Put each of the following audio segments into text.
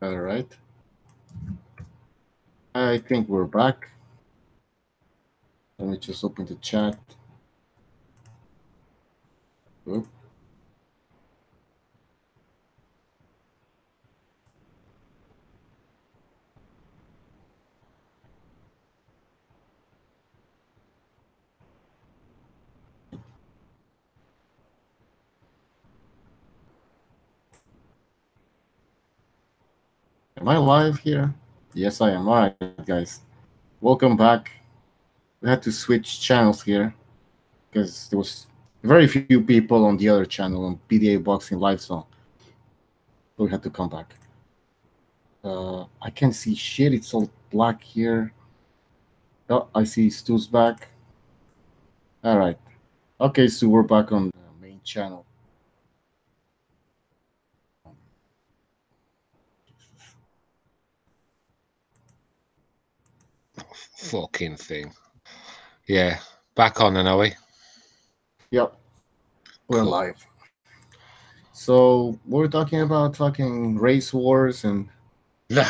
All right. I think we're back. Let me just open the chat. Oop. Am I live here? Yes, I am. All right, guys. Welcome back. We had to switch channels here because there was very few people on the other channel on BDA Boxing Live Zone. So we had to come back. I can't see shit. It's all black here. Oh, I see Stu's back. All right. Okay, so we're back on the main channel. Fucking thing. Yeah. Back on then, are we? Yep. We're Cool. live. So we're talking about fucking race wars and No,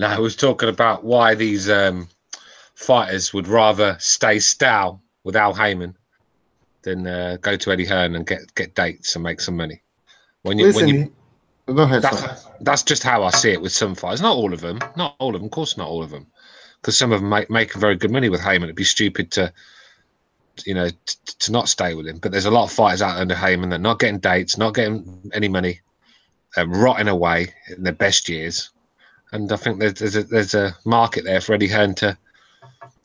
I was talking about why these fighters would rather stay stale with Al Heyman than go to Eddie Hearn and get dates and make some money. Go ahead. That's just how I see it with some fighters. Not all of them. Not all of them. Of course, not all of them. Because some of them make very good money with Heyman. It'd be stupid to, to not stay with him. But there's a lot of fighters out under Heyman that are not getting dates, not getting any money, rotting away in their best years. And I think there's a market there for Eddie Hearn to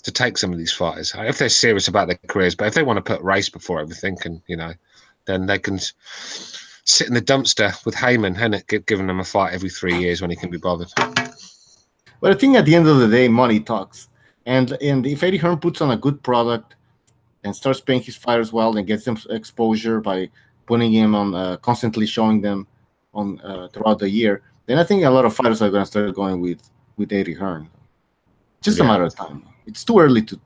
take some of these fighters if they're serious about their careers. But if they want to put race before everything, and then they can sit in the dumpster with Heyman and giving them a fight every 3 years when he can be bothered. But I think at the end of the day, money talks. And if Eddie Hearn puts on a good product and starts paying his fighters well and gets them exposure by putting him on, constantly showing them on throughout the year, then I think a lot of fighters are going to start going with Eddie Hearn. Just a matter of time. It's too early to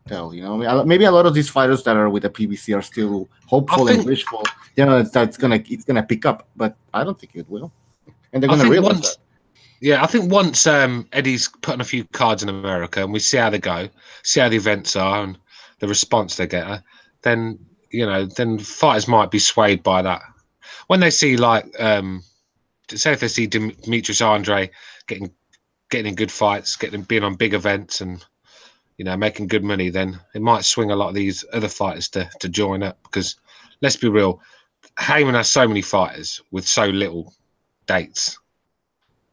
tell, Maybe a lot of these fighters that are with the PBC are still hopeful and wishful. It's gonna pick up, but I don't think it will. And they're gonna realize that. Yeah, I think once Eddie's putting a few cards in America and we see how they go, see how the events are and the response they get, then then fighters might be swayed by that. When they see say if they see Demetrius Andre getting in good fights, being on big events and making good money, then it might swing a lot of these other fighters to join up. Because let's be real, Heyman has so many fighters with so little dates.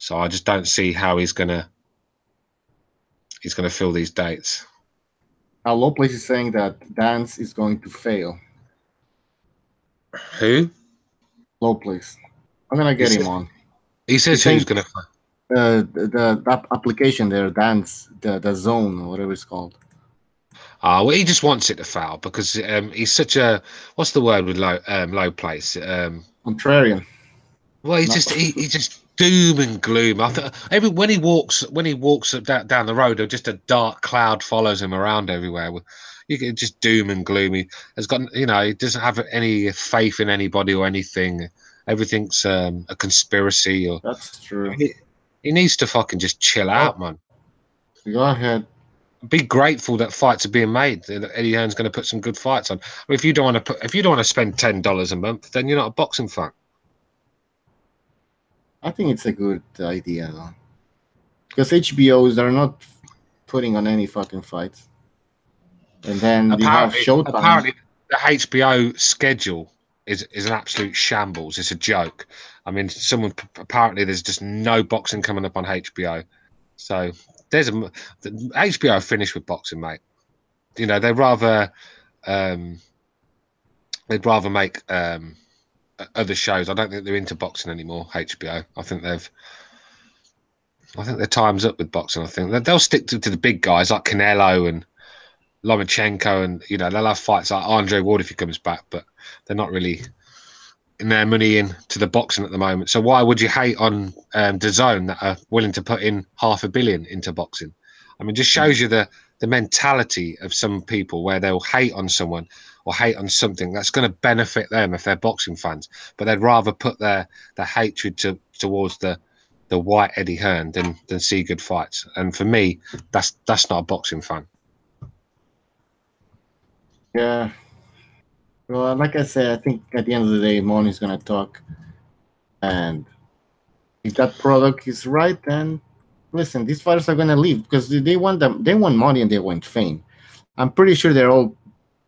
So I just don't see how he's gonna fill these dates. Low Place is saying that Dance is going to fail. Who? Low Place. I'm gonna get him on. He says who's gonna fail? The application there, Dance, the zone, or whatever it's called. Well, he just wants it to fail because he's such a what's the word with Low Place? Contrarian. Well, he just doom and gloom. When he walks down the road, just a dark cloud follows him around everywhere. You get just doom and gloom. He has got he doesn't have any faith in anybody or anything. Everything's a conspiracy. Or that's true. He needs to fucking just chill out, man. Go ahead. Be grateful that fights are being made. That Eddie Hearn's going to put some good fights on. I mean, if you don't want to spend $10 a month, then you're not a boxing fan. I think it's a good idea, though, because HBOs are not putting on any fucking fights, and then you have Showtime. Apparently, the HBO schedule is an absolute shambles. It's a joke. I mean, apparently there's just no boxing coming up on HBO. So the HBO are finished with boxing, mate. They'd rather make other shows. I don't think they're into boxing anymore. HBO. I think their time's up with boxing. I think they'll stick to the big guys like Canelo and Lomachenko, and they'll have fights like Andre Ward if he comes back, but they're not really in their money into the boxing at the moment. So why would you hate on DAZN that are willing to put in $500 million into boxing? I mean, just shows you the mentality of some people where they'll hate on someone or hate on something that's going to benefit them if they're boxing fans, but they'd rather put their hatred towards the the white Eddie Hearn than see good fights. And for me, that's not a boxing fan. Yeah. Well, like I said, I think at the end of the day, money's gonna talk, and if that product is right, then listen, these fighters are gonna leave because they want them. They want money and they want fame. I'm pretty sure they're all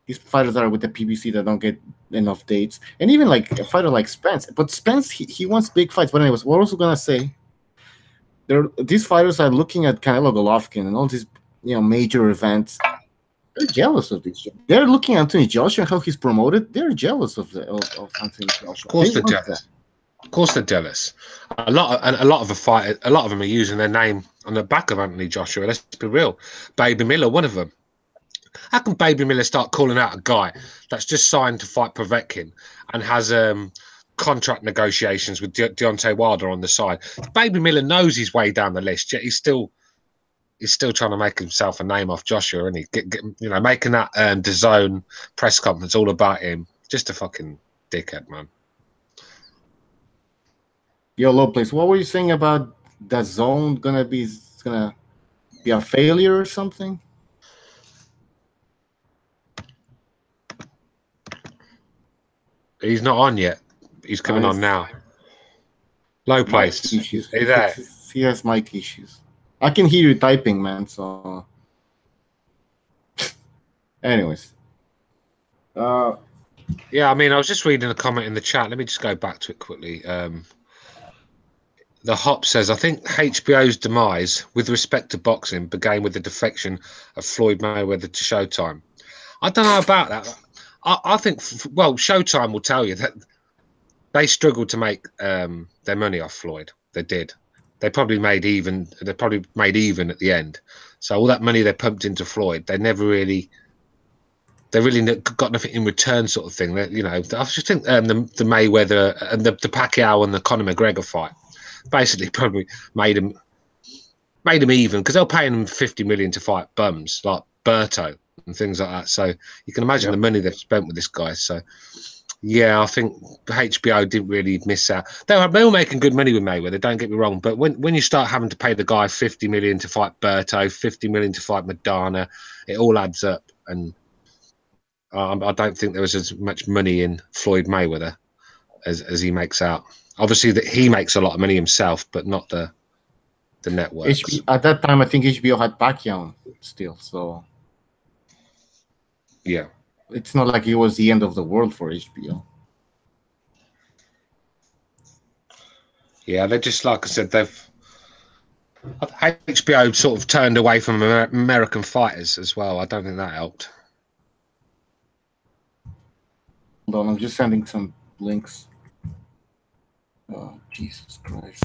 these fighters are with the PBC that don't get enough dates, and even like a fighter like Spence. But Spence, he wants big fights. But anyways, what I was gonna say, these fighters are looking at Canelo Golovkin and all these major events. They're jealous of these. They're looking at Anthony Joshua and how he's promoted. They're jealous of Anthony Joshua. Of course, they're jealous. Of course, they're jealous. A lot of them are using their name on the back of Anthony Joshua. Let's be real. Baby Miller, one of them. How can Baby Miller start calling out a guy that's just signed to fight Povetkin and has contract negotiations with Deontay Wilder on the side? Baby Miller knows he's way down the list, yet he's still trying to make himself a name off Joshua, and making that DAZN press conference all about him. Just a fucking dickhead, man. Yo, Lopez, what were you saying about DAZN gonna be a failure or something? He's not on yet. He's coming on now. Low place. Issues. Hey there. He has mic issues. I can hear you typing, man. So, anyways, yeah. I mean, I was just reading a comment in the chat. Let me just go back to it quickly. The Hop says, I think HBO's demise with respect to boxing began with the defection of Floyd Mayweather to Showtime. I don't know about that. I think, well, Showtime will tell you that they struggled to make their money off Floyd. They did. They probably made even. They probably made even at the end. So all that money they pumped into Floyd, they really got nothing in return, sort of thing. I just think the Mayweather and the Pacquiao and the Conor McGregor fight basically probably made him even, because they're paying him 50 million to fight bums like Berto and things like that. So you can imagine the money they've spent with this guy. So yeah, I think HBO didn't really miss out. They were making good money with Mayweather, don't get me wrong, but when you start having to pay the guy 50 million to fight Berto, 50 million to fight Madonna, it all adds up. And I don't think there was as much money in Floyd Mayweather as he makes out. Obviously, that he makes a lot of money himself, but not the networks. At that time, I think HBO had Pacquiao still, so yeah, it's not like it was the end of the world for HBO. Yeah, they're just, like I said, HBO sort of turned away from American fighters as well. I don't think that helped. Hold on, I'm just sending some links. Oh, Jesus Christ.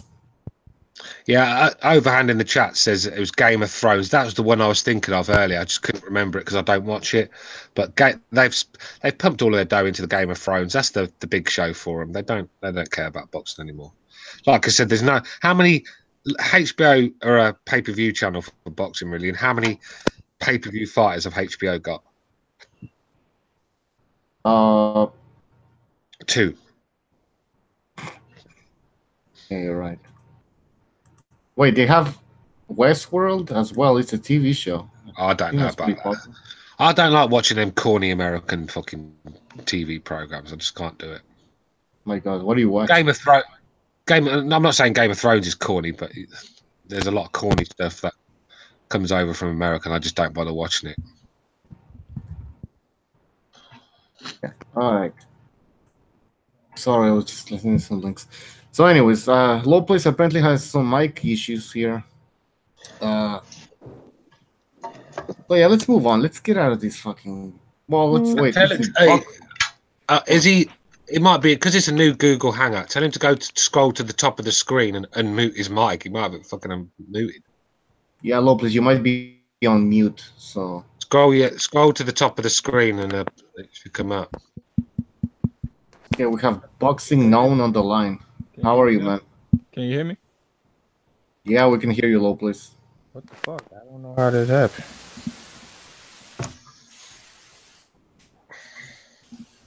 Yeah, Overhand in the chat says it was Game of Thrones. That was the one I was thinking of earlier. I just couldn't remember it because I don't watch it. But they've pumped all of their dough into the Game of Thrones. That's the big show for them. They don't care about boxing anymore. Like I said, there's no how many HBO are a pay-per-view channel for boxing really, and how many pay-per-view fighters have HBO got? 2. Yeah, you're right. Wait, they have Westworld as well. It's a TV show. I don't know about that. Popular. I don't like watching them corny American fucking TV programs. I just can't do it. My God, what do you watch? Game of Thrones. I'm not saying Game of Thrones is corny, but there's a lot of corny stuff that comes over from America, and I just don't bother watching it. Yeah. All right. Sorry, I was just listening to some links. So, anyways, Low Place apparently has some mic issues here. But yeah, let's move on. Let's get out of this fucking. Well, let's wait. Is he? It might be because it's a new Google Hangout. Tell him to scroll to the top of the screen and mute his mic. He might have it fucking unmuted. Yeah, Low Place, you might be on mute. So scroll to the top of the screen and it should come up. Okay, we have Boxing Known on the line. How are you, man? Can you hear me? Yeah, we can hear you, Low Place. What the fuck? I don't know how this happened.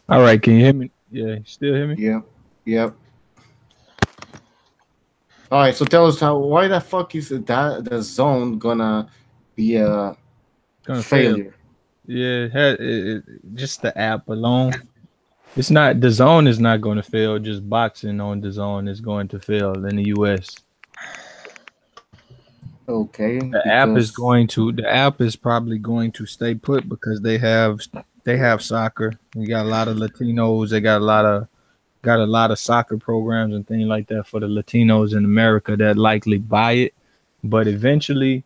All right, can you hear me? Yeah, you still hear me? Yeah. Yep. All right, so tell us why the fuck is that the zone gonna be a Gonna fail. failure? Yeah, just the app alone. It's not the zone is not going to fail. Just boxing on the zone is going to fail in the U.S. Okay, The app is because going to. The app is probably going to stay put because they have soccer. We got a lot of Latinos. They got a lot of soccer programs and things like that for the Latinos in America that likely buy it. But eventually,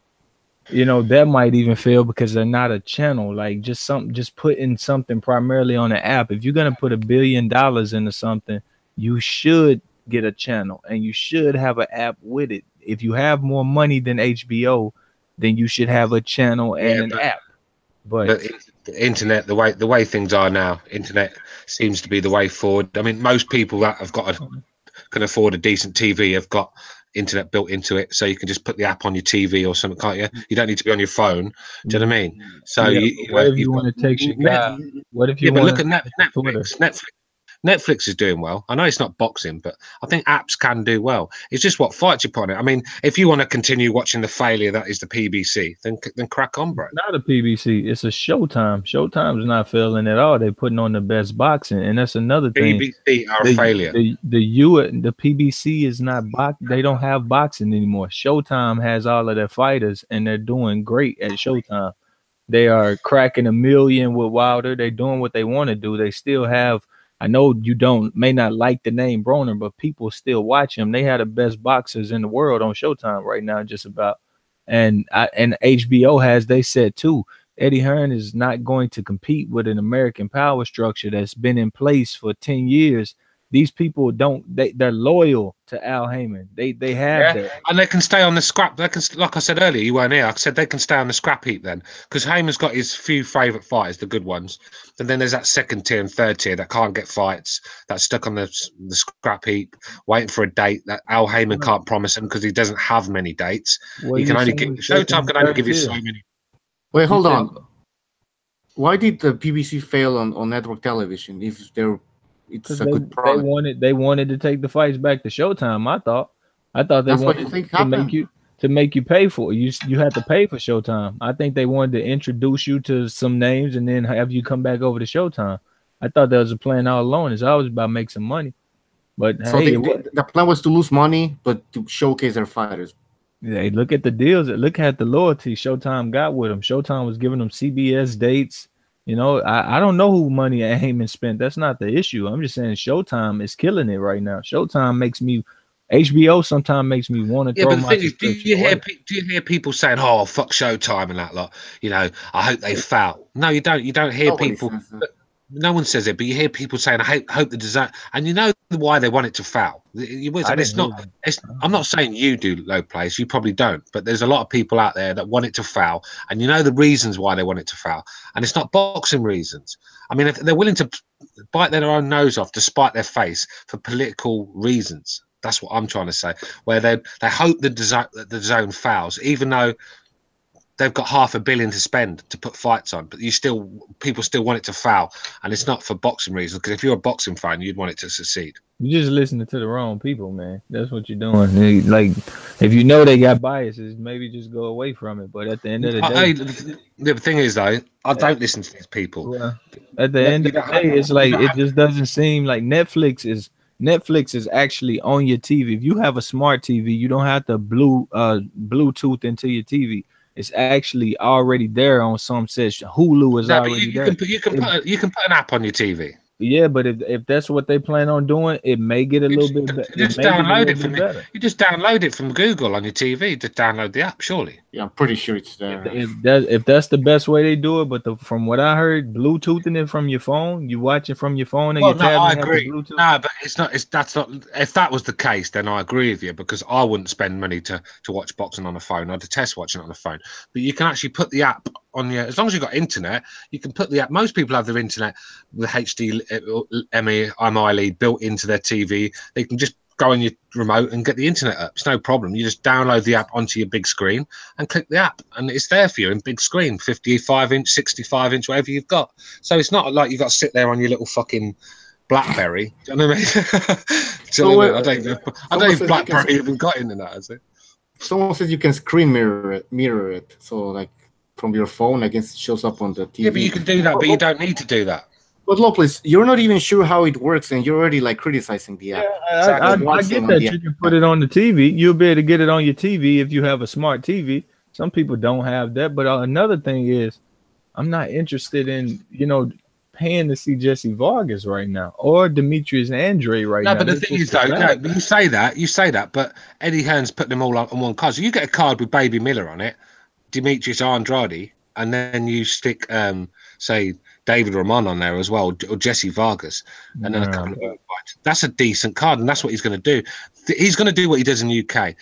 that might even fail because they're not a channel. Like just putting something primarily on the app. If you're gonna put $1 billion into something, you should get a channel and you should have an app with it. If you have more money than HBO, then you should have a channel and Yeah, an app. but But the internet, the way things are now, internet seems to be the way forward. I mean, most people that have can afford a decent TV have got internet built into it, so you can just put the app on your TV or something, can't you? You don't need to be on your phone. Do you know what I mean? So yeah, but what if you you've got want to take Chicago? What if yeah, you but want look to at Twitter? Netflix is doing well. I know it's not boxing, but I think apps can do well. It's just what fights you upon it. I mean, if you want to continue watching the failure that is the PBC, then crack on, bro. Not a PBC. It's a Showtime. Showtime's not failing at all. They're putting on the best boxing, and that's another thing. PBC are a The failure. the PBC is not box. They don't have boxing anymore. Showtime has all of their fighters, and they're doing great at Showtime. They are cracking 1 million with Wilder. They're doing what they want to do. They still have. I know you may not like the name Broner, but people still watch him. They have the best boxers in the world on Showtime right now, just about. And HBO has they said too. Eddie Hearn is not going to compete with an American power structure that's been in place for 10 years. These people they're loyal to Al Heyman. They have Yeah, that. and they can stay on the scrap. They can, like I said earlier, you weren't here. I said they can stay on the scrap heap then, because Heyman's got his few favourite fighters, the good ones, and then there's that second tier and third tier that can't get fights, that's stuck on the scrap heap, waiting for a date that Al Heyman can't promise him because he doesn't have many dates. What He are can you only saying? Showtime can only give you so many. wait, hold said- on. Why did the PBC fail on network television? If it's Because a good they product, wanted to take the fights back to Showtime. I thought they that's what you wanted think to make happened. you pay for it. You had to pay for Showtime. I think they wanted to introduce you to some names and then have you come back over to Showtime. I thought that was a plan all along. It's always about make some money. But So hey, the plan was to lose money, but to showcase their fighters. they look at the deals. Look at the loyalty Showtime got with them. Showtime was giving them CBS dates. I don't know who money Heyman spent. That's not the issue. I'm just saying Showtime is killing it right now. Showtime makes me HBO sometimes makes me want to Yeah, throw but the my thing is, subscription away. do you hear people saying, "Oh, fuck Showtime" and that lot? I hope they foul. No, you don't. You don't hear Nobody people. says that. No one says it, but you hear people saying, "I hope the design," and you know why they want it to foul. I And it's didn't not. hear them. I'm not saying you do, low players. You probably don't, but there's a lot of people out there that want it to foul, and you know the reasons why they want it to foul, and it's not boxing reasons. I mean, if they're willing to bite their own nose off to spite their face for political reasons, that's what I'm trying to say. Where they hope the zone fouls, even though they've got $500 million to spend to put fights on, but people still want it to foul, and it's not for boxing reasons. Because if you're a boxing fan, you'd want it to succeed. You're just listening to the wrong people, man. That's what you're doing. Like, if you know they got biases, maybe just go away from it. But at the end of the day, The thing is, though, I don't listen to these people. well, at the end You of the don't day, have- it's like it just doesn't seem like Netflix is actually on your TV. If you have a smart TV, you don't have to Bluetooth into your TV. It's actually already there on some sets. Hulu is No, but already you there. can put you can put an app on your TV. Yeah, but if that's what they plan on doing, it may get a You little just, bit. you It just may get a download little it from bit better. you just download it from Google on your TV. Just download the app, surely. Yeah, I'm pretty sure it's there. If that's the best way they do it, but from what I heard, Bluetoothing it from your phone, you watch it from your phone and Well, your no, I tablet has the agree. Bluetooth. No, but that's not. If that was the case, then I agree with you because I wouldn't spend money to watch boxing on a phone. I detest watching it on a phone. But you can actually put the app on your. As long as you've got internet, you can put the app. Most people have their internet with HDMI lead built into their TV. They can just go on your remote and get the internet up. It's no problem. You just download the app onto your big screen and click the app, and it's there for you in big screen, 55-inch, 65-inch, whatever you've got. So it's not like you've got to sit there on your little fucking BlackBerry. Do you know what I mean? I don't know if BlackBerry even got internet, has it? Someone says you can screen mirror it, so like from your phone, I guess it shows up on the TV. Yeah, but you can do that, but you don't need to do that. But Lopez, you're not even sure how it works, and you're already like criticizing the app. Yeah, I get that you can put it on the TV. You'll be able to get it on your TV if you have a smart TV. Some people don't have that. But another thing is, I'm not interested in, paying to see Jesse Vargas right now or Demetrius Andrade right now. No, but the thing is, though, you say that, but Eddie Hearn's put them all on one card. So you get a card with Baby Miller on it, Demetrius Andrade, and then you stick, say, David Ramon on there as well, or Jesse Vargas, and then a couple of fights. That's a decent card, and that's what he's going to do. He's going to do what he does in the UK.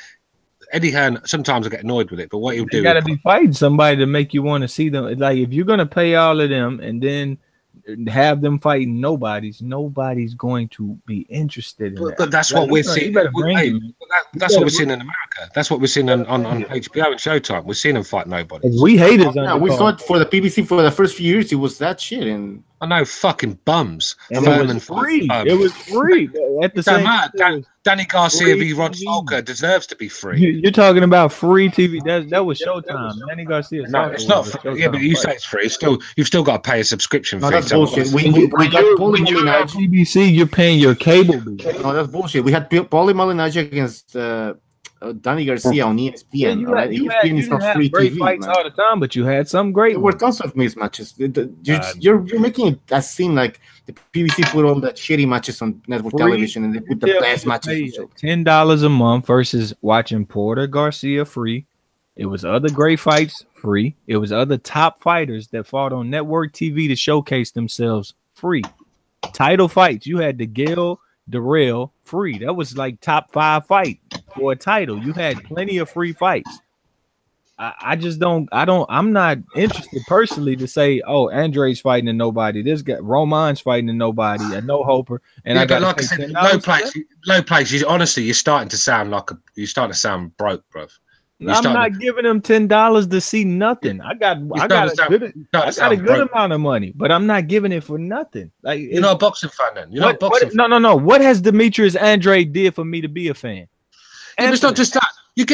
Eddie Hearn, sometimes I get annoyed with it, but what he'll do... You got to be fighting somebody to make you want to see them. Like, if you're going to pay all of them and then have them fighting nobody's going to be interested in that. But that's what we're seeing. That's what we're seeing in America. That's what we're seeing on HBO and Showtime. We're seeing them fight nobody. We haters. Yeah, we saw it for the PBC for the first few years. It was that shit, and I know, fucking bums. And it was free. It was free. At the same time, Danny Garcia v. Rod Falker deserves to be free. You're talking about free TV. That was Showtime. Danny Garcia. No, it's not free. Yeah, but you say it's free. You've still got to pay a subscription fee. No, that's bullshit. We got Paulie Malignaggi. PBC, you're paying your cable bill. No, that's bullshit. We had Paulie Malignaggi against Danny Garcia on ESPN. ESPN is not free great TV. Fights all the time, but you had some great. There were tons of mismatches. You're making it seem like the PBC put all that shitty matches on network television, and they put the best matches. $10 a month versus watching Porter Garcia free. It was other great fights free. It was other top fighters that fought on network TV to showcase themselves free. Title fights. You had the Gil Darrell free. That was like top 5 fight for a title. You had plenty of free fights. I'm not interested personally to say, oh, Andre's fighting and nobody. This guy Roman's fighting and nobody, and no Hoper. And I got like I said, low place. Honestly, you're starting to sound broke, bro. I'm not giving them $10 to see nothing. I got a good amount of money, but I'm not giving it for nothing. Like, you're not a boxing fan, then. You're not a boxing fan. No. What has Demetrius Andrade did for me to be a fan? Yeah, it's not just that. Hey,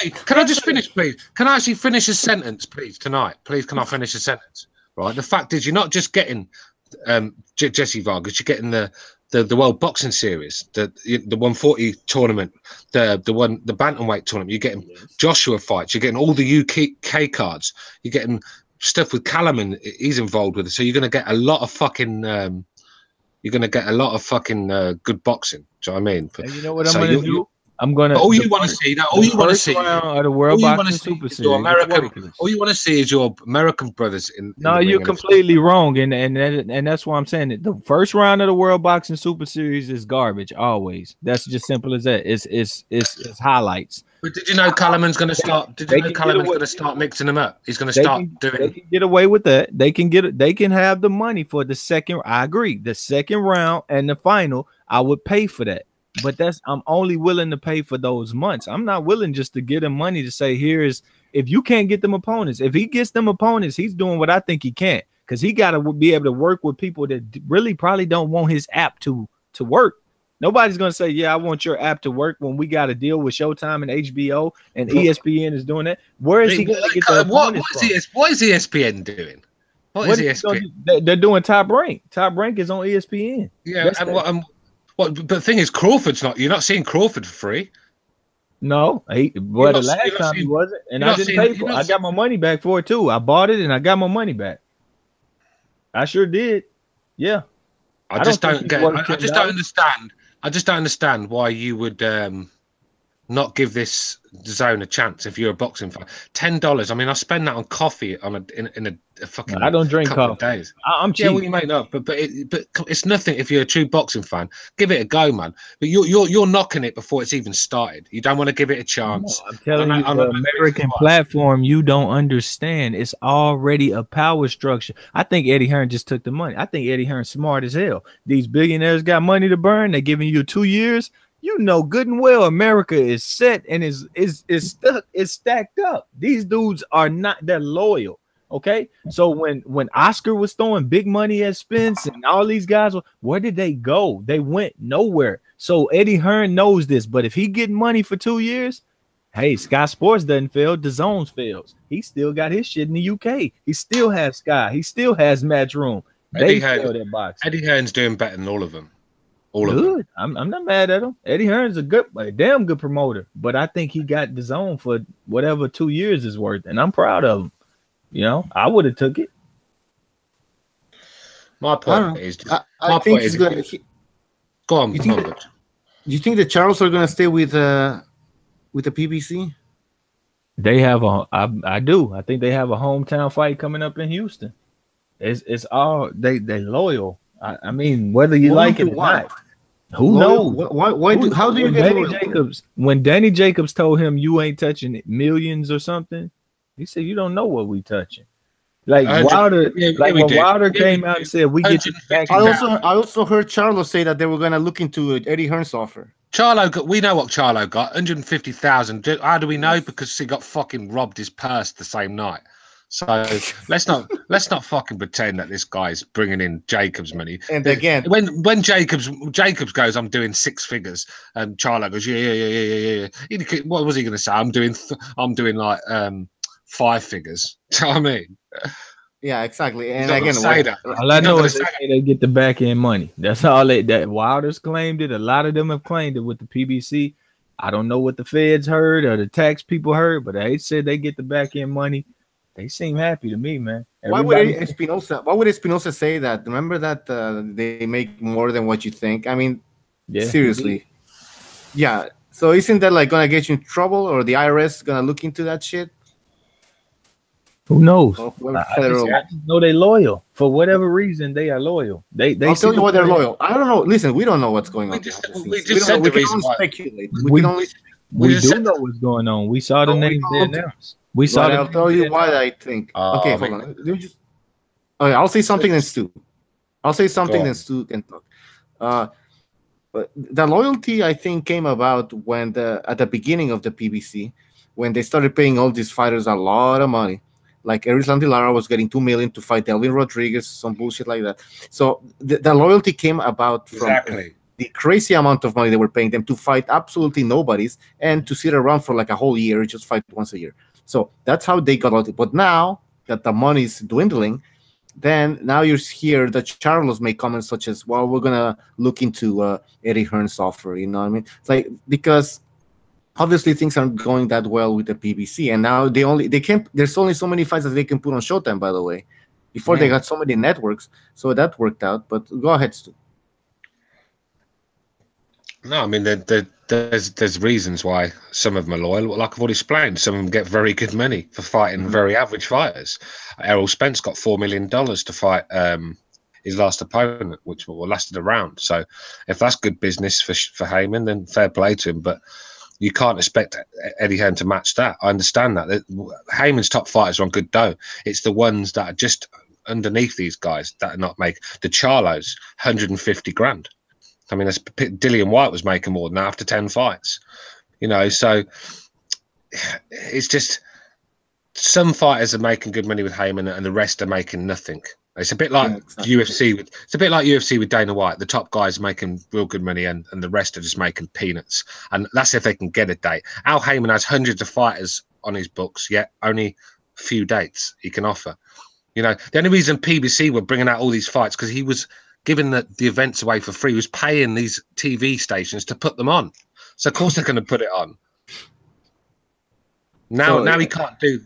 can I just finish, please? Can I actually finish a sentence, please, tonight? Please, can I finish a sentence? Right. The fact is, you're not just getting Jesse Vargas. You're getting the World Boxing Series, the 140 tournament, the bantamweight tournament. You're getting Joshua fights. You're getting all the UK cards. You're getting stuff with Callum, he's involved with it. So you're going to get a lot of fucking. Good boxing. Do you know what I mean? You know what I'm going to do? I'm gonna. All you want to see that. All you want to see. Of the World Boxing Super Series. All you want to see is your American brothers in. No, you're completely wrong, and that's why I'm saying it. The first round of the World Boxing Super Series is garbage. Always. That's just simple as that. It's highlights. But did you know Callum's going to start? Did you know Callum's going to start mixing them up? He's going to start doing. They can get away with that. They can have the money for the second. I agree. The second round and the final, I would pay for that. But I'm only willing to pay for those months. I'm not willing just to get him money to say, if you can't get them opponents, if he gets them opponents, he's doing what I think he can, because he got to be able to work with people that really probably don't want his app to work. Nobody's going to say, yeah, I want your app to work when we got to deal with Showtime and HBO and ESPN is doing that. Where is he going to get the opponents from? What is ESPN doing? What is ESPN? They're doing Top Rank. Top Rank is on ESPN. Yeah, but the thing is, Crawford's not. You're not seeing Crawford for free. No, the last time he wasn't, and I didn't pay for it. I got my money back for it too. I bought it and I got my money back. I sure did. Yeah. I just don't understand. I just don't understand why you would not give this zone a chance if you're a boxing fan. $10. I mean, I spend that on coffee in a fucking. I don't drink coffee. Days. I'm cheap. Yeah, well, you may not, but it's nothing if you're a true boxing fan. Give it a go, man. But you're knocking it before it's even started. You don't want to give it a chance. No, I'm telling you, the American platform, you don't understand. It's already a power structure. I think Eddie Hearn just took the money. I think Eddie Hearn's smart as hell. These billionaires got money to burn. They're giving you 2 years. You know good and well America is set and is stuck, is stacked up. These dudes are not, they're loyal. Okay, so when Oscar was throwing big money at Spence and all these guys, where did they go? They went nowhere. So Eddie Hearn knows this, but if he getting money for 2 years, hey, Sky Sports doesn't fail, DAZN fails. He still got his shit in the UK. He still has Sky. He still has Matchroom. They failed at boxing. Eddie Hearn's doing better than all of them. All good. of them. I'm not mad at him. Eddie Hearn's a damn good promoter, but I think he got DAZN for whatever 2 years is worth, and I'm proud of him. You know, I would have took it. My point is, I think he's going to go on. Do you think the Charles are going to stay with the PBC? They have I do. I think they have a hometown fight coming up in Houston. It's all they loyal. I mean, whether you like it or not. Who knows? How do you get Danny Jacobs? When Danny Jacobs told him you ain't touching millions or something, he said you don't know what we touching. Like Wilder, when Wilder came out and said we get you back. I also heard Charlo say that they were gonna look into Eddie Hearn's offer. Charlo, we know what Charlo got, 150,000. How do we know? Because he got fucking robbed his purse the same night. So let's not fucking pretend that this guy's bringing in Jacobs money. And again, when Jacobs goes, I'm doing 6 figures, and Charlo goes, yeah. What was he going to say? I'm doing like 5 figures. Do you know what I mean? Yeah, exactly. And again, say that. All I know is they get the back end money. That's all that Wilder's claimed it. A lot of them have claimed it with the PBC. I don't know what the feds heard or the tax people heard, but they said they get the back end money. They seem happy to me, man. Why would Espinosa say that? Remember that they make more than what you think? I mean, seriously. Yeah. So isn't that like gonna get you in trouble, or the IRS gonna look into that shit? Who knows? I just know they're loyal. For whatever reason, they are loyal. I'll tell you why they're loyal. I don't know. Listen, we don't know what's going on. We can only speculate. We do know what's going on. We saw the names they announced. I'll tell you why I think. Okay, hold on. Okay, I'll say something then Stu. I'll say something then Stu can talk. But the loyalty, I think, came about when at the beginning of the PBC, when they started paying all these fighters a lot of money. Like Erislandy Lara was getting $2 million to fight Delvin Rodriguez, some bullshit like that. So the loyalty came about from the crazy amount of money they were paying them to fight absolutely nobodies and to sit around for like a whole year, just fight once a year. So that's how they got loyalty. But now that the money is dwindling, then now you hear that Charlos make comments such as, well, we're going to look into Eddie Hearn's offer. You know what I mean? It's like, because obviously things aren't going that well with the PBC, and now they can't. There's only so many fights that they can put on Showtime. By the way, before they got so many networks, so that worked out. But go ahead, Stu. No, I mean there's reasons why some of them are loyal. Like I've already explained, some of them get very good money for fighting very average fighters. Errol Spence got $4 million to fight his last opponent, which lasted a round. So if that's good business for Heyman, then fair play to him. But you can't expect Eddie Hearn to match that. I understand that. Heyman's top fighters are on good dough. It's the ones that are just underneath these guys that are not make the Charlos 150 grand. I mean, Dillian White was making more than that after 10 fights. You know, so it's just some fighters are making good money with Heyman and the rest are making nothing. It's a bit like UFC. It's a bit like UFC with Dana White. The top guys are making real good money, and the rest are just making peanuts. And that's if they can get a date. Al Heyman has hundreds of fighters on his books, yet only a few dates he can offer. You know, the only reason PBC were bringing out all these fights because he was giving the events away for free. He was paying these TV stations to put them on. So of course they're going to put it on. Now he can't do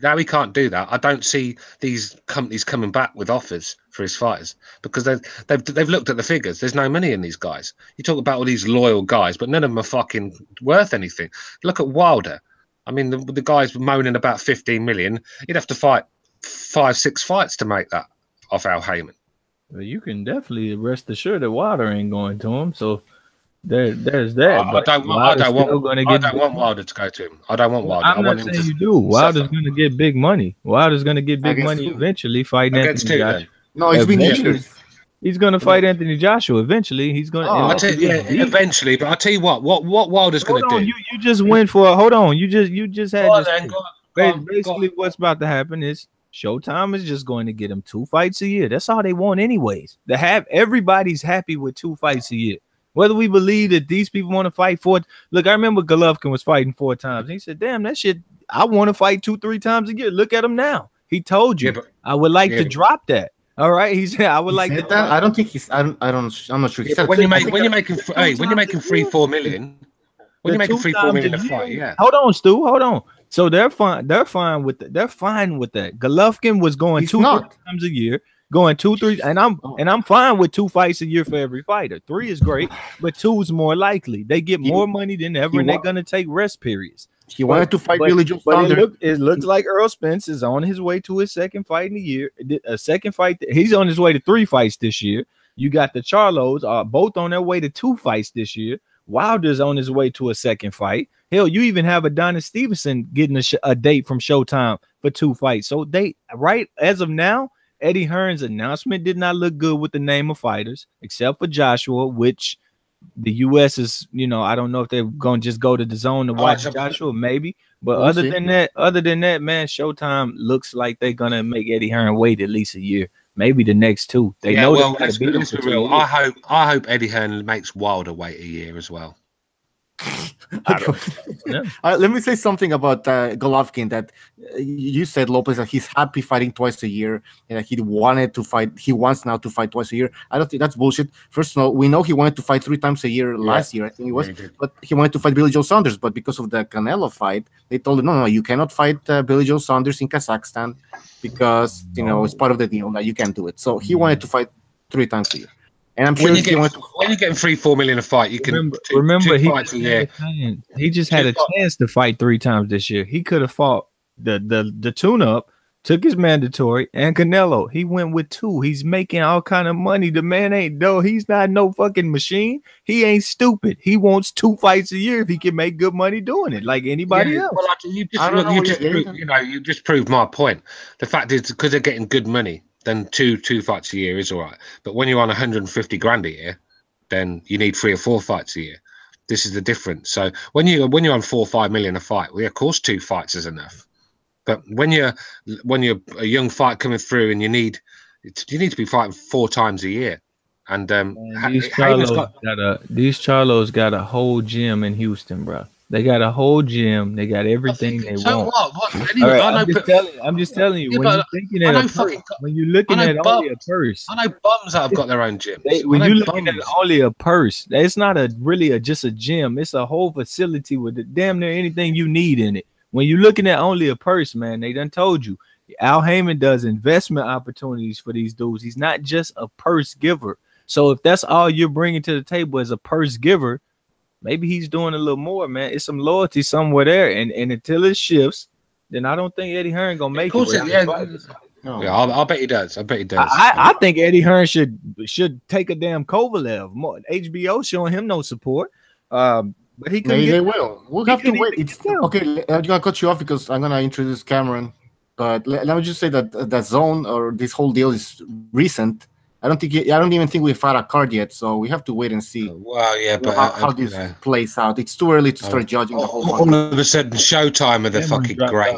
that. I don't see these companies coming back with offers for his fighters because they've looked at the figures. There's no money in these guys. You talk about all these loyal guys, but none of them are fucking worth anything. Look at Wilder. I mean, the guys moaning about 15 million. He'd have to fight 5-6 fights to make that off Al Heyman. Well, you can definitely rest assured that Wilder ain't going to him. So there's that. I don't want Wilder to go to him. I don't want Wilder. I'm not saying you do. Wilder's going to get big money. Wilder's going to get big money eventually fighting Anthony Joshua. No, it's been years. He's going to fight Anthony Joshua eventually. He's going to. Eventually. But I'll tell you what Wilder's going to do. You just went for. Hold on. You just had. Basically, what's about to happen is Showtime is just going to get him 2 fights a year. That's all they want, anyways. To have everybody's happy with 2 fights a year. Whether we believe that these people want to fight 4. Look, I remember Golovkin was fighting 4 times. He said, "Damn, that shit. I want to fight 2-3 times a year. Look at him now. He told you, I would like to drop that. All right." He said, "I would like to." That? I don't think he's. I'm not sure. He said, when you're making 3-4 million. When you make 3-4 million a fight, yeah. Hold on, Stu. Hold on. So they're fine. They're fine with that. They're fine with that. Golovkin was going 2-3 times a year, going 2-3, and I'm fine with 2 fights a year for every fighter. 3 is great, but 2 is more likely. They get more money than ever, and they're gonna take rest periods. He wanted to fight Billy Joe Saunders. It looks like Earl Spence is on his way to his second fight in a year. A second fight. He's on his way to 3 fights this year. You got the Charlos are both on their way to 2 fights this year. Wilder's on his way to a second fight. Hell, you even have Adonis Stevenson getting a date from Showtime for 2 fights. So right as of now, Eddie Hearn's announcement did not look good with the name of fighters, except for Joshua, which the U.S. is, I don't know if they're going to just go to the zone to watch Joshua, maybe. But other than that, man, Showtime looks like they're going to make Eddie Hearn wait at least a year, maybe the next 2. They know well, let's be real. I hope Eddie Hearn makes Wilder wait a year as well. Let me say something about Golovkin. That you said, Lopez, that he's happy fighting twice a year, and that he wanted to fight. He wants now to fight twice a year. I don't think that's bullshit. First of all, we know he wanted to fight 3 times a year last year. I think it was, but he wanted to fight Billy Joe Saunders. But because of the Canelo fight, they told him, no, you cannot fight Billy Joe Saunders in Kazakhstan because it's part of the deal that you can't do it. So he wanted to fight 3 times a year. And I'm sure when you're getting 3-4 million a fight, you can remember two fights a year. He just had a chance to fight 3 times this year. He could have fought the tune-up, took his mandatory, and Canelo. He went with 2. He's making all kind of money. The man he's not no fucking machine. He ain't stupid. He wants 2 fights a year if he can make good money doing it, like anybody else. Well, you just proved my point. The fact is, because they're getting good money, then two fights a year is all right. But when you're on 150 grand a year, then you need 3 or 4 fights a year. This is the difference. So when you're on 4 or 5 million a fight, well, of course 2 fights is enough. But when you're a young fight coming through and you need to be fighting 4 times a year. And these Charlos got a whole gym in Houston, bro. They got a whole gym. They got everything they want. What? I'm just telling you. When you're looking at only a purse, I know bums that have got their own gyms. When you're looking at only a purse, it's not just a gym. It's a whole facility with damn near anything you need in it. When you're looking at only a purse, man, they done told you. Al Heyman does investment opportunities for these dudes. He's not just a purse giver. So if that's all you're bringing to the table as a purse giver, maybe he's doing a little more, man. It's some loyalty somewhere there, and until it shifts, then I don't think Eddie Hearn gonna make it. I'll bet he does. I think Eddie Hearn should take a damn Kovalev. HBO showing him no support, but he could. Maybe they will. We'll have to wait. Okay. I'm gonna cut you off because I'm gonna introduce Cameron. But let me just say that that zone or this whole deal is recent. I don't even think we've had a card yet, so we have to wait and see. Well, yeah, but how this plays out. It's too early to start judging the whole thing. All of a sudden, Showtime are the fucking great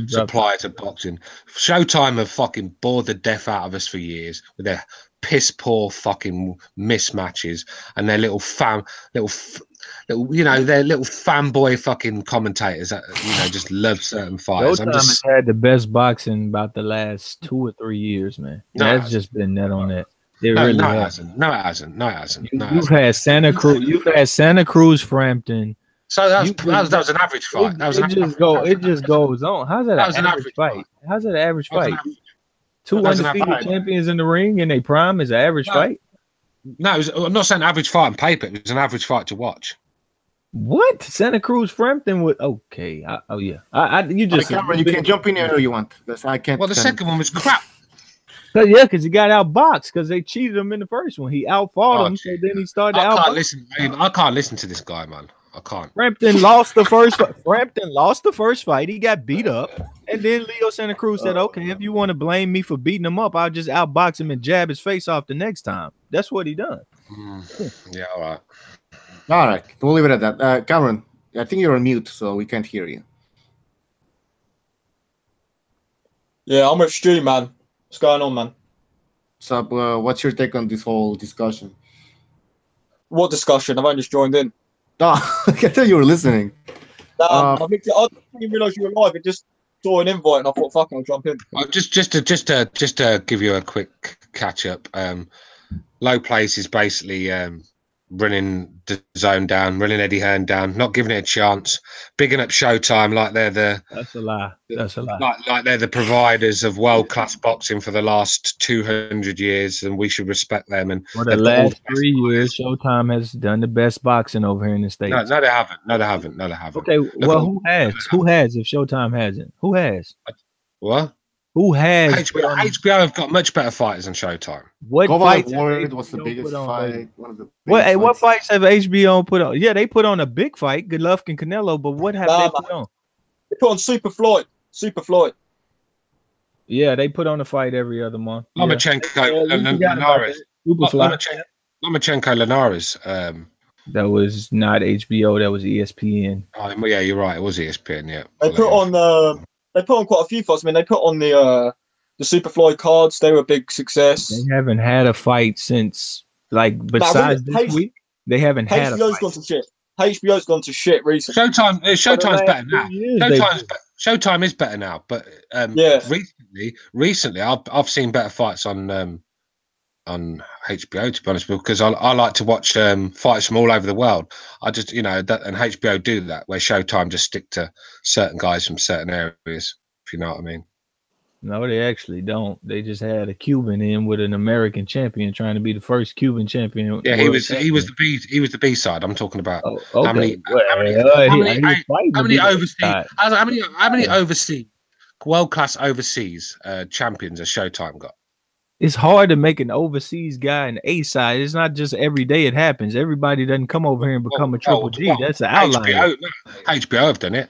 supplier to boxing. Showtime have fucking bored the death out of us for years with their piss poor fucking mismatches and their little their little fanboy fucking commentators that just love certain fighters. Showtime has had the best boxing about the last 2 or 3 years, man. That's just been net on that. It hasn't. No, it hasn't. You've had Santa Cruz. You've had Santa Cruz, Frampton. So that was an average fight. It just goes on. How's that an average fight? How's that an average fight? 2 undefeated champions in the ring in a prime is an average fight. No, I'm not saying average fight on paper. It was an average fight to watch. What? Santa Cruz Frampton would okay. You can jump in there you want. I can't. Well, the second one was crap. Because he got outboxed because they cheated him in the first one. He outfought him, so then he started I can't listen to this guy, man. I can't. Frampton lost the first fight. He got beat up, and then Leo Santa Cruz said, "Okay, if you want to blame me for beating him up, I'll just outbox him and jab his face off the next time." That's what he done. Yeah, all right. All right, we'll leave it at that. Cameron, I think you're on mute, so we can't hear you. Yeah, I'm with Stu, man. What's going on, man? So, what's your take on this whole discussion? What discussion? I've only just joined in. Oh, I can tell you were listening. I didn't realise you were live. It just saw an invite and I thought, fuck, I'll jump in. Well, just to give you a quick catch up. Low Place is basically running the zone down, running Eddie Hearn down, not giving it a chance, bigging up Showtime like they're the. That's a lie. That's a lie. Like they're the providers of world class boxing for the last 200 years, and we should respect them. And for the last 3 years, Showtime has done the best boxing over here in the States. No, they haven't. No, they haven't. No, they haven't. Okay, well, who has? Who has? If Showtime hasn't, who has? What? Who has? HBO have got much better fighters than Showtime. What fights? Was the biggest fight? One of the what fights have HBO put on? Yeah, they put on a big fight, Golovkin and Canelo. But what have they put on? They put on Super Floyd. Yeah, they put on a fight every other month. Lomachenko, Linares. That was not HBO. That was ESPN. Oh, yeah, you're right. It was ESPN. Yeah. They put on. They put on quite a few fights. I mean, they put on the Super Floyd cards. They were a big success. They haven't had a fight since, like, besides this week. They haven't had a fight. Gone to shit. HBO's gone to shit recently. Showtime's better now. Showtime is better now, but recently I've seen better fights on HBO, to be honest, because I like to watch fights from all over the world. I just, and HBO do that, where Showtime just stick to certain guys from certain areas, if you know what I mean. No, they actually don't. They just had a Cuban in with an American champion trying to be the first Cuban champion. Yeah, he was the B side. I'm talking about how many overseas world class overseas champions has Showtime got? It's hard to make an overseas guy an A side. It's not just every day it happens. Everybody doesn't come over here and become a triple G. That's an outlier. HBO have done it.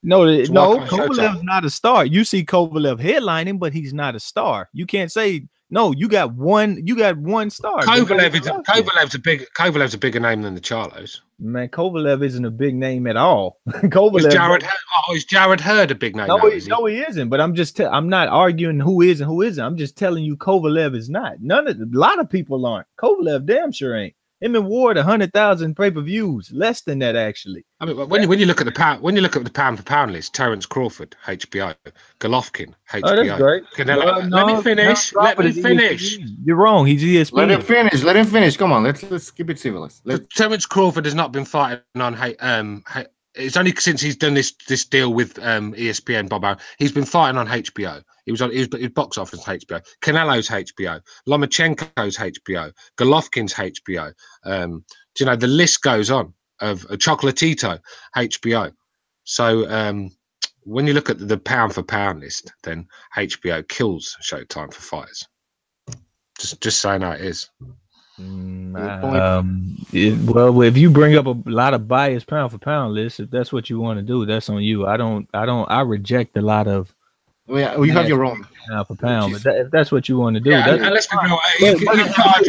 No, Kovalev's not a star. You see Kovalev headlining, but he's not a star. You can't say no. You got one star. Kovalev's a bigger name than the Charlos. Man, Kovalev isn't a big name at all. Kovalev. Is Jared Hurd a big name? No, he isn't. But I'm not arguing who is and who isn't. I'm just telling you Kovalev is not. A lot of people aren't. Kovalev damn sure ain't. Him and Ward 100,000 pay-per-views, less than that actually. I mean, when you look at the pound for pound list, Terence Crawford, HBO, Golovkin, HBO. Oh, that's great. Let me finish. Let me finish. You're wrong. He's ESPN. Let him finish. Come on, let's keep it civilized. Terence Crawford has not been fighting on it's only since he's done this deal with ESPN, Bobo. He's been fighting on HBO. He was box office HBO. Canelo's HBO. Lomachenko's HBO. Golovkin's HBO. The list goes on of Chocolatito HBO. So when you look at the pound for pound list, then HBO kills Showtime for fighters. Just saying how it is. Well, if you bring up a lot of biased pound for pound lists, if that's what you want to do, that's on you. I reject a lot of. Well, you have your own pound for pound, but if that's what you want to do,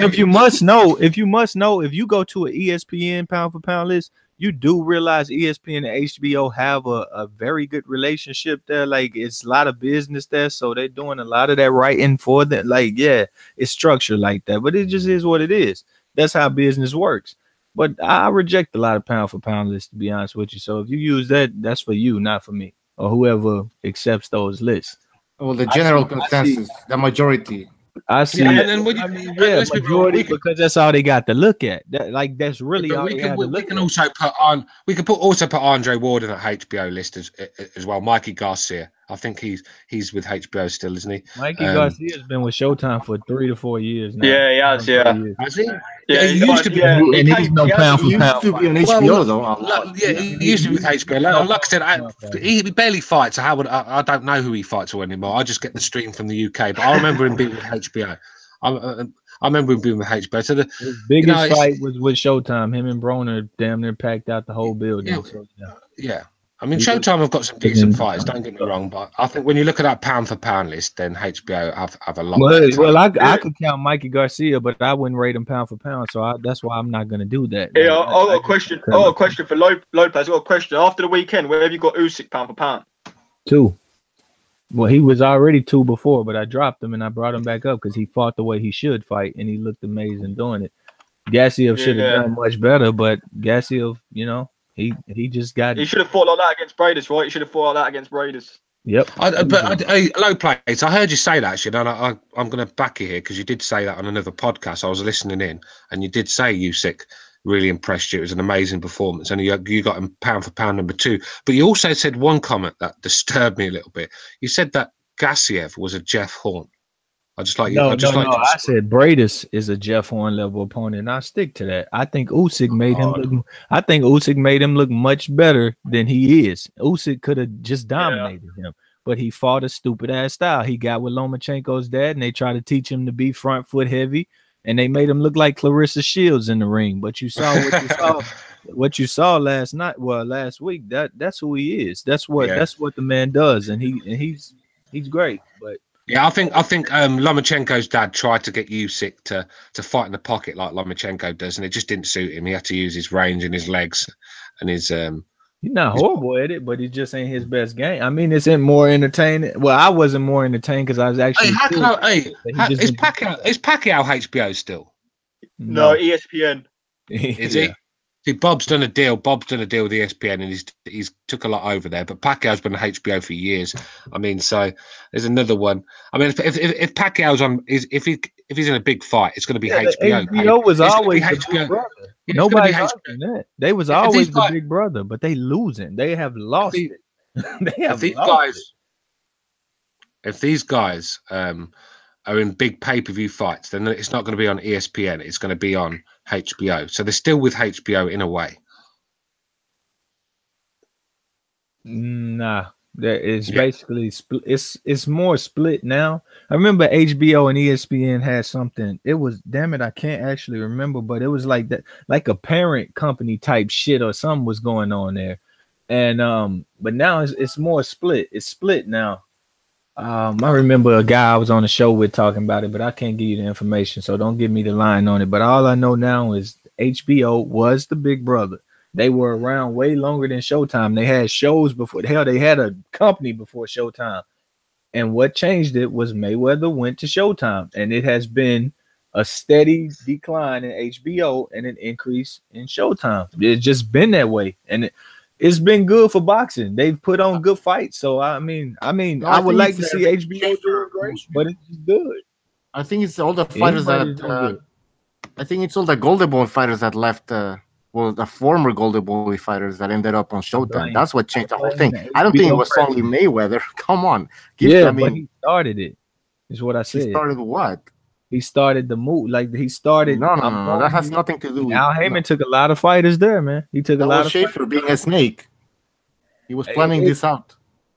if you must know, if you go to an ESPN pound for pound list, you do realize ESPN and HBO have a very good relationship there. Like, it's a lot of business there, so they're doing a lot of that writing for them. Like, yeah, it's structured like that, but it just is what it is. That's how business works. But I reject a lot of pound for pound lists, to be honest with you. So if you use that, that's for you, not for me or whoever accepts those lists. Well, the general consensus, the majority. I see. Yeah, and then majority, because that's all they got to look at. That's really all they got to look at. We can also put Andre Ward in that HBO list as well. Mikey Garcia. I think he's with HBO still, isn't he? Mikey Garcia has been with Showtime for 3 to 4 years now. Yeah, he has. Yeah. Has he? Yeah, he used to be. And he's no pound for pound. He used to be on HBO though. Yeah, he used to be with HBO. Like I said, he barely fights. So I don't know who he fights for anymore. I just get the stream from the UK. But I remember him being with HBO. I remember him being with HBO. So his biggest fight was with Showtime. Him and Broner damn near packed out the whole building. Yeah. I mean, Showtime have got some decent fighters, don't get me wrong, but I think when you look at that pound for pound list, then HBO have a lot. Well, I could count Mikey Garcia, but I wouldn't rate him pound for pound, so that's why I'm not going to do that. Yeah, I got a question. I got a question for Lopez. I got a question. After the weekend, where have you got Usyk pound for pound? 2. Well, he was already 2 before, but I dropped him and I brought him back up because he fought the way he should fight, and he looked amazing doing it. Gassiev should have done much better, but Gassiev, you know, he just got. He should have fought like that against Bradis, right? He should have fought like that against Bradis. Yep. Low plates. I heard you say that, actually, and I'm going to back you here because you did say that on another podcast. I was listening in, and you did say Usyk really impressed you. It was an amazing performance, and you got him pound for pound number 2. But you also said one comment that disturbed me a little bit. You said that Gassiev was a Jeff Horn. I said Bradis is a Jeff Horn level opponent, and I stick to that. I think Usyk made him look. I think Usyk made him look much better than he is. Usyk could have just dominated him, but he fought a stupid ass style. He got with Lomachenko's dad, and they tried to teach him to be front foot heavy, and they made him look like Clarissa Shields in the ring. But you saw what you saw last week. That's who he is. That's what the man does, and he's great. But yeah, I think Lomachenko's dad tried to get Usyk to fight in the pocket like Lomachenko does, and it just didn't suit him. He had to use his range and his legs and his. He's not horrible at it, but he just ain't his best game. I mean, it's more entertaining. Well, I wasn't more entertained because I was actually. Is Pacquiao HBO still? No, ESPN. Is he? See, Bob's done a deal. Bob's done a deal with ESPN, and he's took a lot over there. But Pacquiao's been on HBO for years. I mean, so there's another one. I mean, if Pacquiao's on, if he's in a big fight, it's going to be HBO. HBO was always the big brother. Nobody's arguing that. They was always the big brother, but they losing. They have lost it. If these guys are in big pay-per-view fights, then it's not going to be on ESPN. It's going to be on HBO. So they're still with HBO in a way. Nah, it's basically split. It's more split now. I remember HBO and ESPN had something. It was, damn it, I can't actually remember, but it was like that, like a parent company type shit or something was going on there. And but now it's more split. It's split now. I remember a guy I was on the show with talking about it, but I can't give you the information, so don't give me the line on it. But all I know now is HBO was the big brother. They were around way longer than Showtime. They had shows before. Hell, they had a company before Showtime. And what changed it was Mayweather went to Showtime, and it has been a steady decline in HBO and an increase in Showtime. It's just been that way, and it's been good for boxing. They've put on good fights. So I mean, I would like to see HBO doing great, but it's good. I think it's all the fighters I think it's all the Golden Boy fighters that left. The former Golden Boy fighters that ended up on Showtime. That's what changed the whole thing. I don't think it was only Mayweather. Come on, but he started it. Is what I said. He started what? He started the move. Like he started. No. That has nothing to do with. Al Heyman took a lot of fighters there, man. He took a lot of Schaefer being a snake. He was planning this out.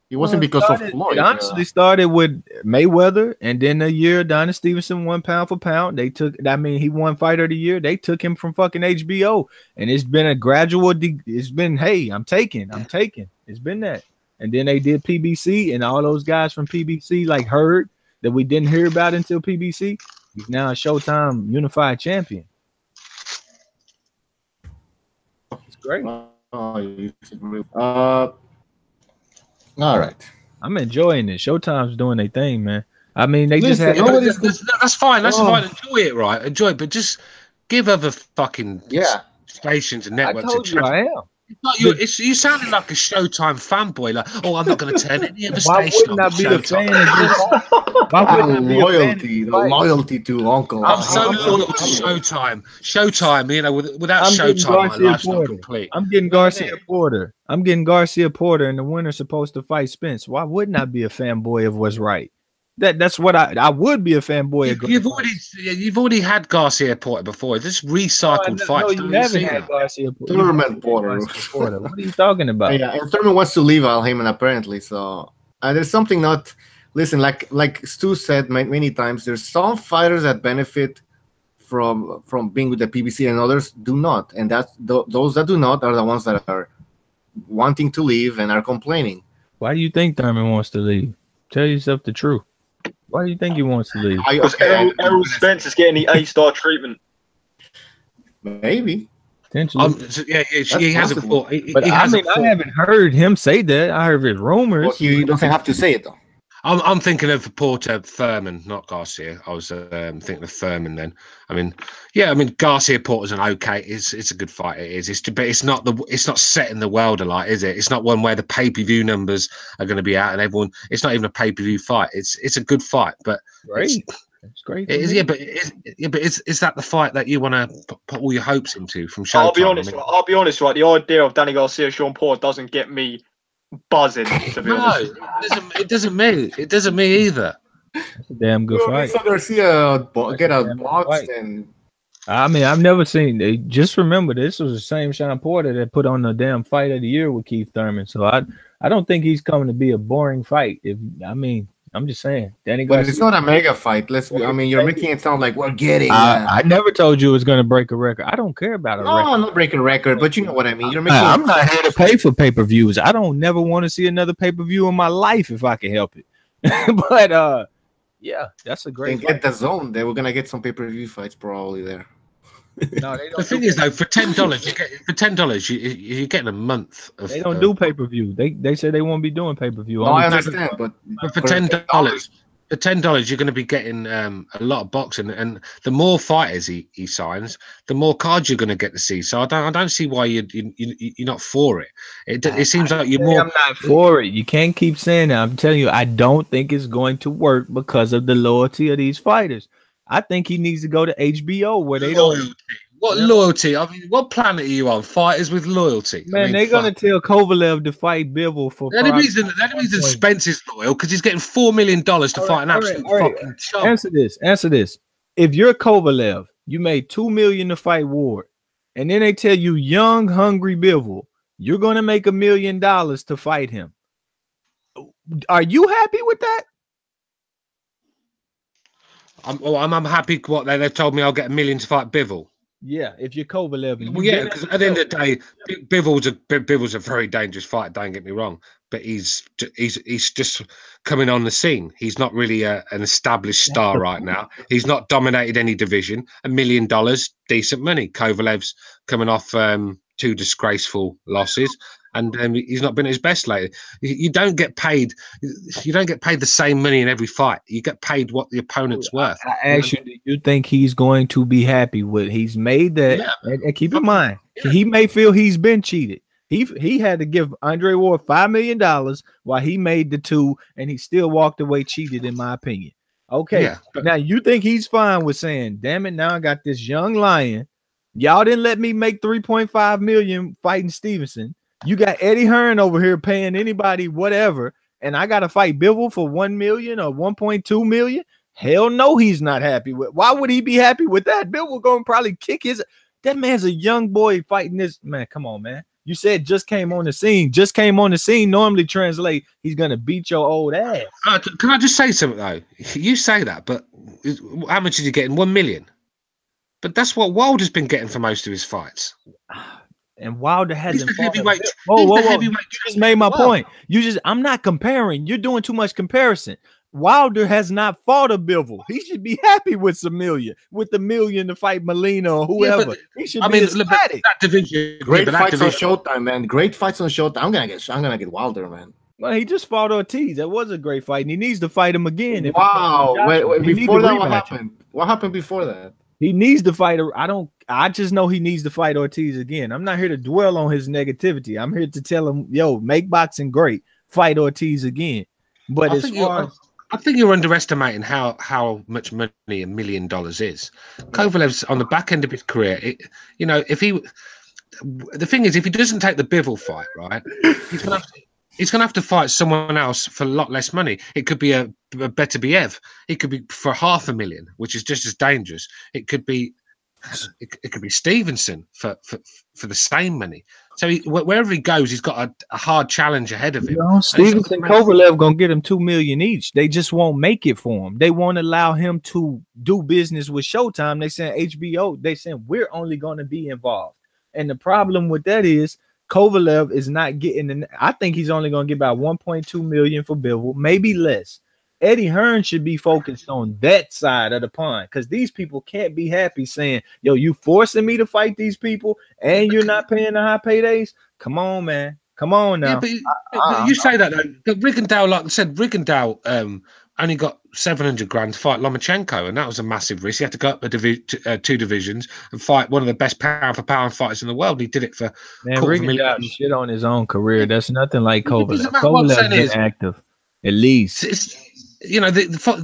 It wasn't because of Floyd. It honestly started with Mayweather, and then a year Donnie Stevenson won pound for pound. They took. I mean, he won Fighter of the Year. They took him from fucking HBO, and it's been a gradual. It's been, hey, I'm taking. It's been that, and then they did PBC, and all those guys from PBC like Hurd that we didn't hear about until PBC. He's now a Showtime Unified Champion. It's great. All right. I'm enjoying it. Showtime's doing their thing, man. I mean, they just had. That's fine. That's fine. Enjoy it, right? Enjoy it, but just give other fucking stations and networks. I told you I am. You sounded like a Showtime fanboy. Like, oh, I'm not going to turn any other Why station wouldn't I be on a fan of Why wouldn't I be loyalty, the loyalty to Uncle. I'm so loyal to Showtime. Showtime, you know, without Showtime, my life's not complete. I'm getting Garcia Porter. And the winner's supposed to fight Spence. Why wouldn't I be a fanboy of what's right? That's what I would be a fanboy of. You've already had Garcia Porter before. This recycled fight. No, you haven't had Garcia Porter. Thurman Porter. What are you talking about? Yeah, and Thurman wants to leave Al Heyman apparently. So there's something not. Listen, like Stu said many times, there's some fighters that benefit from being with the PBC and others do not, and those that do not are the ones that are wanting to leave and are complaining. Why do you think Thurman wants to leave? Tell yourself the truth. Why do you think he wants to leave? Because Errol Spence is getting the A-star treatment. Maybe. Potentially. He hasn't fought. I haven't heard him say that. I heard his rumors. Well, he doesn't have to say it, though. I'm thinking of Porter Thurman, not Garcia. I was thinking of Thurman then. I mean, yeah, I mean Garcia Porter's an okay. It's a good fight. It is. But it's not setting the world alight, is it? It's not one where the pay-per-view numbers are going to be out and everyone. It's not even a pay-per-view fight. It's a good fight, but Great. It's great. It is, yeah, but is that the fight that you want to put all your hopes into from Showtime? I'll be honest. I'll be honest. Right, the idea of Danny Garcia, Sean Porter doesn't get me buzzing. To be honest, it doesn't me. It doesn't me either. That's a damn good fight. Garcia get outboxed and. I mean, I've never seen. Just remember, this was the same Sean Porter that put on the damn fight of the year with Keith Thurman. So I don't think he's coming to be a boring fight. I'm just saying, Danny Garcia. But it's not a mega fight. I mean, you're making it sound like we're getting. I never told you it was going to break a record. I don't care about a record. No, I'm not breaking a record, but you know what I mean. You're making. I'm not here to pay for pay-per-views. I don't never want to see another pay-per-view in my life if I can help it. But yeah, that's a great. Get the zone. They were gonna get some pay-per-view fights probably there. No, they don't. The thing is, though, for $10, you're getting a month. They don't do pay-per-view. They say they won't be doing pay-per-view. No, I understand, but for $10, you're going to be getting a lot of boxing, and the more fighters he signs, the more cards you're going to get to see. So I don't see why you're not for it. It seems like you're more. I'm not for it. You can't keep saying that. I'm telling you, I don't think it's going to work because of the loyalty of these fighters. I think he needs to go to HBO where they don't. What loyalty? I mean, what planet are you on? Fighters with loyalty. Man, they're gonna tell Kovalev to fight Bivol for. The only reason Spence is loyal because he's getting $4 million to fight an absolute fucking chump. Answer this. If you're Kovalev, you made $2 million to fight Ward, and then they tell you young, hungry Bivol, you're gonna make $1 million to fight him. Are you happy with that? I'm happy. What they've told me, I'll get $1 million to fight Bivol. Yeah, if you're Kovalev. Well, yeah, because at the end of the day, Bivol's a very dangerous fighter. Don't get me wrong, but he's just coming on the scene. He's not really an established star right now. He's not dominated any division. $1 million, decent money. Kovalev's coming off 2 disgraceful losses. And he's not been at his best lately. You don't get paid. You don't get paid the same money in every fight. You get paid what the opponent's worth. I asked you, do you think he's going to be happy with? He's made that. Yeah. And keep in mind, he may feel he's been cheated. He had to give Andre Ward $5 million while he made the 2, and he still walked away cheated, in my opinion. Okay, now you think he's fine with saying, "Damn it, now I got this young lion. Y'all didn't let me make $3.5 million fighting Stevenson. You got Eddie Hearn over here paying anybody whatever, and I got to fight Bivol for $1 million or $1.2 million. Hell no, he's not happy with. Why would he be happy with that? Bivol going to probably kick his. That man's a young boy fighting this man. Come on, man. You said just came on the scene. Just came on the scene. Normally translate, he's gonna beat your old ass. Can I just say something though? You say that, but how much is he getting? $1 million. But that's what Wilder's been getting for most of his fights. And Wilder hasn't fought. Whoa. You just made my point. I'm not comparing. You're doing too much comparison. Wilder has not fought a Bivol. He should be happy with $1 million, with $1 million to fight Molina or whoever. He should be ecstatic. That division, great fights on Showtime, man. Great fights on Showtime. I'm gonna get Wilder, man. Well, he just fought Ortiz. That was a great fight, and he needs to fight him again. Wow. Wait, before that, what happened? What happened before that? He needs to fight. I just know he needs to fight Ortiz again. I'm not here to dwell on his negativity. I'm here to tell him, yo, make boxing great. Fight Ortiz again. But I think you're underestimating how much money $1 million is. Kovalev's on the back end of his career. The thing is, if he doesn't take the Bivol fight, right, he's gonna have to fight someone else for a lot less money. It could be a better Biev. It could be for $500,000, which is just as dangerous. It could be Stevenson for the same money. So wherever he goes, he's got a hard challenge ahead of him. Stevenson and Kovalev gonna get him $2 million each. They just won't make it for him. They won't allow him to do business with Showtime. They saying HBO. They saying we're only going to be involved. And the problem with that is Kovalev is not getting. I think he's only going to get about $1.2 million for Bivol, maybe less. Eddie Hearn should be focused on that side of the pond because these people can't be happy saying, yo, you forcing me to fight these people and you're not paying the high paydays. Come on, man. Come on now. Yeah, but you say that though. But Rigondeaux, like I said, Rigondeaux only got 700 grand to fight Lomachenko, and that was a massive risk. He had to go up two divisions and fight one of the best pound for pound fighters in the world. He did it for Rigondeaux shit on his own career. That's nothing like Kovalev. Kovalev's been active, at least. You know,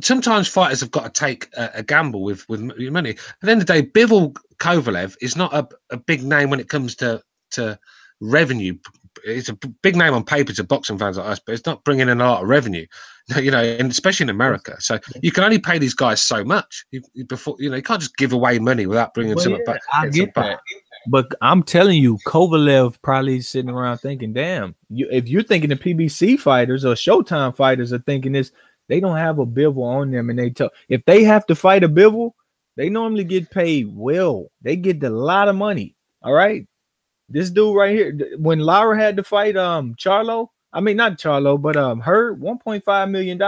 sometimes fighters have got to take a gamble with money. At the end of the day, Bivol Kovalev is not a big name when it comes to revenue. It's a big name on paper to boxing fans like us, but it's not bringing in a lot of revenue, you know, and especially in America. So you can only pay these guys so much. You can't just give away money without bringing something back. I get that. But I'm telling you, Kovalev probably sitting around thinking, damn, if you're thinking the PBC fighters or Showtime fighters are thinking this, they don't have a Bivol on them. And if they have to fight a Bivol, they normally get paid well. They get a lot of money. All right. This dude right here, when Lara had to fight Charlo, I mean not Charlo, but her $1.5 million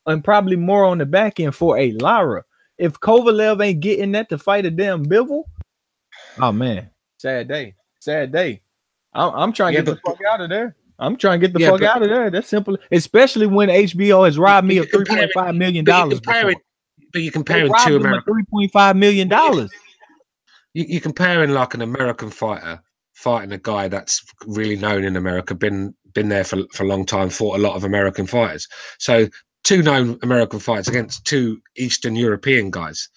and probably more on the back end for a Lara. If Kovalev ain't getting that to fight a damn Bivol, oh man, sad day. I'm trying to get the fuck out of there. I'm trying to get the fuck out of there. That's simple. Especially when HBO has robbed me of $3.5 million. But you're comparing two American $3.5 million. You're comparing like an American fighter fighting a guy that's really known in America, been there for a long time, fought a lot of American fighters. So two known American fighters against two Eastern European guys.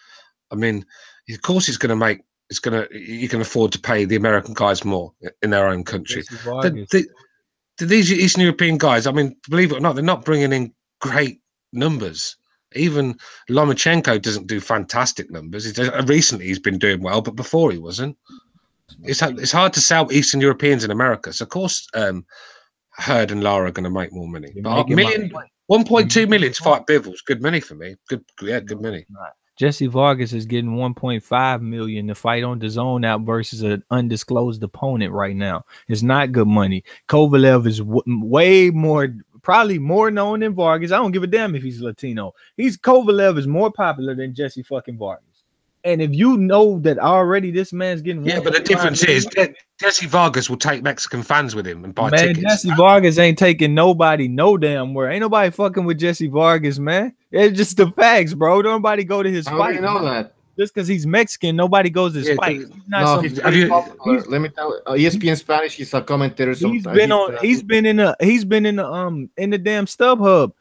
I mean, of course, you can afford to pay the American guys more in their own country. These Eastern European guys, I mean, believe it or not, they're not bringing in great numbers. Even Lomachenko doesn't do fantastic numbers. Recently, he's been doing well, but before he wasn't. It's hard to sell Eastern Europeans in America. So, of course, Hurd and Lara are going to make more money. But 1.2 million to fight Bivol's good money for me. Good money. Jesse Vargas is getting 1.5 million to fight on the zone out versus an undisclosed opponent right now. It's not good money. Kovalev is way more, probably more known than Vargas. I don't give a damn if he's Latino. Kovalev is more popular than Jesse fucking Vargas. And if you know that already this man's getting but the difference is Jesse Vargas will take Mexican fans with him and buy tickets. Jesse Vargas ain't taking nobody no damn where. Ain't nobody fucking with Jesse Vargas, man. It's just the facts, bro. Nobody go to his fight. You know that. Just because he's Mexican, nobody goes to his fight. He's let me tell you, ESPN Spanish, he's a commentator. He's been in the damn StubHub.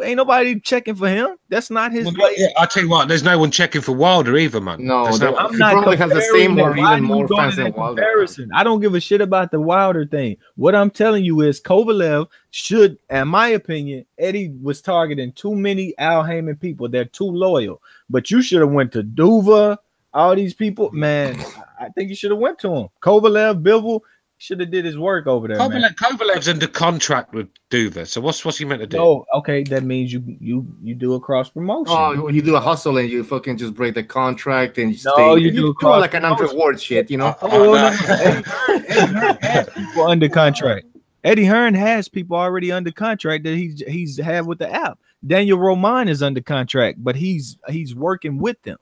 Ain't nobody checking for him. That's not his. I tell you what, there's no one checking for Wilder either, man. No, he probably has the same or even more fans than Wilder. I don't give a shit about the Wilder thing. What I'm telling you is Kovalev should, in my opinion, Eddie was targeting too many Al Heyman people. They're too loyal. But you should have went to Duva, all these people. Man, I think you should have went to him. Kovalev, Bivol. Should have did his work over there. Kovalev's under contract with Duva, so what's he meant to do? Oh, okay, that means you do a cross promotion. Oh, you do a hustle and you fucking just break the contract and you do like an unreward shit, you know. Eddie Hearn has people under contract. Eddie Hearn has people already under contract that he's had with the app. Daniel Roman is under contract, but he's working with them.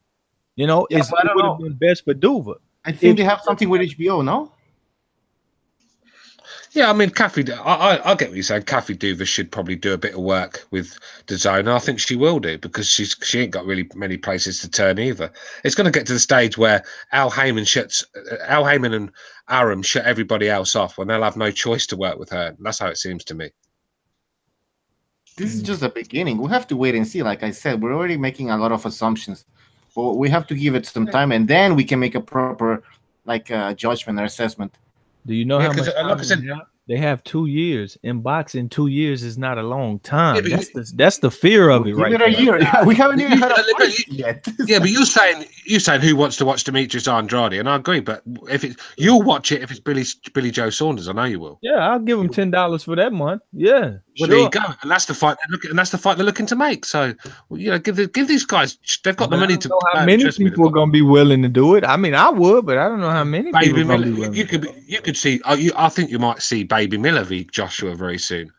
You know, it would have been best for Duva. I think they have something with HBO, no? Yeah, I mean, Kathy, I get what you're saying. Kathy Duva should probably do a bit of work with the zone. I think she will do because she ain't got really many places to turn either. It's going to get to the stage where Al Heyman and Arum shut everybody else off when they'll have no choice to work with her. That's how it seems to me. This is just the beginning. We have to wait and see. Like I said, we're already making a lot of assumptions, but we have to give it some time, and then we can make a proper judgment or assessment. Do you know how much time like I said, they have 2 years in boxing? 2 years is not a long time. Yeah, that's the fear of it, right? A year. We haven't even had a fight yet. Yeah, but you're saying who wants to watch Demetrius Andrade, and I agree. But you'll watch it if it's Billy Joe Saunders, I know you will. Yeah, I'll give him $10 for that month. Yeah, well, there you go, and that's the fight. They're looking to make. So give these guys. They've got the money to. How many people are gonna be willing to do it? I mean, I would, but I don't know how many. Baby Miller, you could see. I think you might see Baby Miller v Joshua very soon.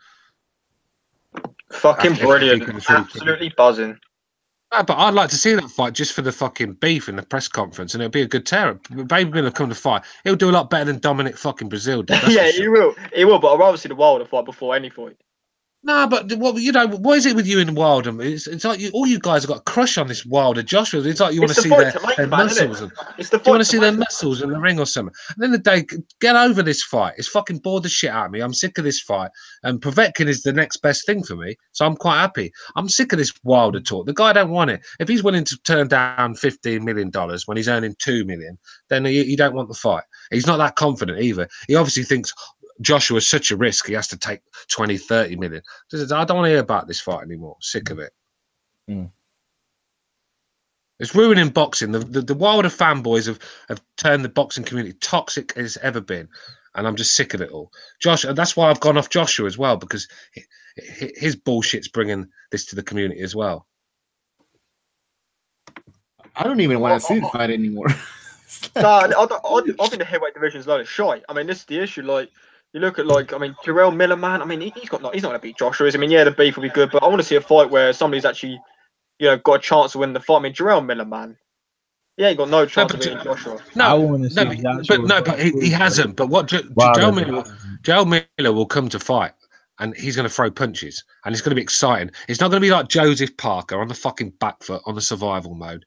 Fucking brilliant. Absolutely buzzing. But I'd like to see that fight just for the fucking beef in the press conference, and it'll be a good tear. Baby Miller come to fight. He'll do a lot better than Dominic fucking Brazil did. That's Yeah, for he sure. will. He will. But I'd rather see the Wilder fight before any fight. No, but what is it with you and Wilder? It's like all you guys have got a crush on this Wilder Joshua. It's like you want to see their muscles. It's the fight. You want to see their muscles in the ring or something. At the end of the day, get over this fight. It's fucking bored the shit out of me. I'm sick of this fight. And Povetkin is the next best thing for me, so I'm quite happy. I'm sick of this Wilder talk. The guy don't want it. If he's willing to turn down $15 million when he's earning $2 million, then you don't want the fight. He's not that confident either. He obviously thinks Joshua's such a risk, he has to take 20, 30 million. I don't want to hear about this fight anymore. Sick of it. It's ruining boxing. The Wilder fanboys have turned the boxing community toxic as it's ever been. And I'm just sick of it all. And that's why I've gone off Joshua as well, because his bullshit's bringing this to the community as well. I don't even want to see the fight anymore. I think the heavyweight division is a load of shite. I mean, this is the issue. Like, you look at Jarrell Miller, man. I mean, he's not going to beat Joshua. I mean, yeah, the beef will be good, but I want to see a fight where somebody's actually, got a chance to win the fight. I mean, Jarrell Miller, man, he ain't got no chance of beating Joshua. I want to see Joshua. But he hasn't. But what Jarrell Miller will come to fight, and he's going to throw punches, and it's going to be exciting. It's not going to be like Joseph Parker on the fucking back foot on the survival mode.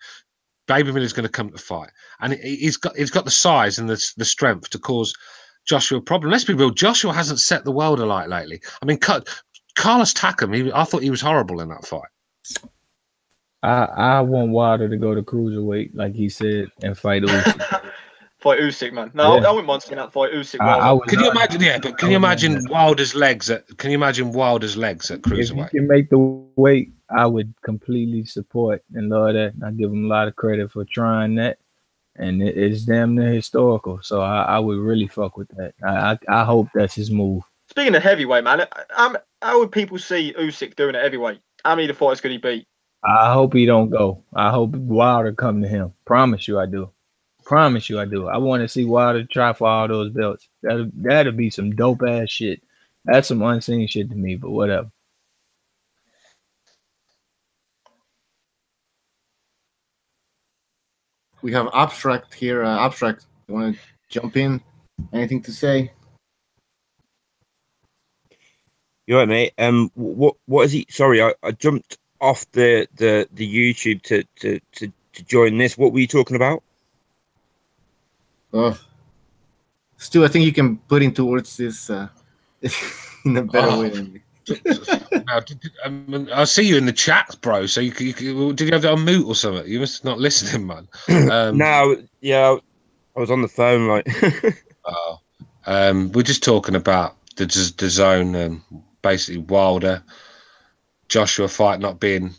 Baby Miller's going to come to fight, and he's got the size and the strength to cause Joshua a problem. Let's be real. Joshua hasn't set the world alight lately. I mean, Carlos Takam, I thought he was horrible in that fight. I want Wilder to go to cruiserweight, like he said, and fight Usyk. Fight Usyk, man. No, yeah. I wouldn't mind seeing that fight Usyk. Can you imagine? Yeah, but can you imagine Wilder's legs at? Can you imagine Wilder's legs at cruiserweight? If he can make the weight, I would completely support and love that. I give him a lot of credit for trying that. And it's damn near historical, so I would really fuck with that. I hope that's his move. Speaking of heavyweight, man, how would people see Usyk doing at heavyweight? How many of the fighters could he beat? I hope he don't go. I hope Wilder come to him. Promise you I do. Promise you I do. I want to see Wilder try for all those belts. That'll be some dope ass shit. That's some unseen shit to me, but whatever. We have Abstract here. Abstract, you want to jump in? Anything to say? You're right, mate. What is he? Sorry, I jumped off the YouTube to join this. What were you talking about? Stu, I think you can put in towards this in a better way than me. I see you in the chat, bro. So did you have that on mute or something? You must not listening, man. No, yeah, I was on the phone, like. We're just talking about the zone, basically Wilder, Joshua fight not being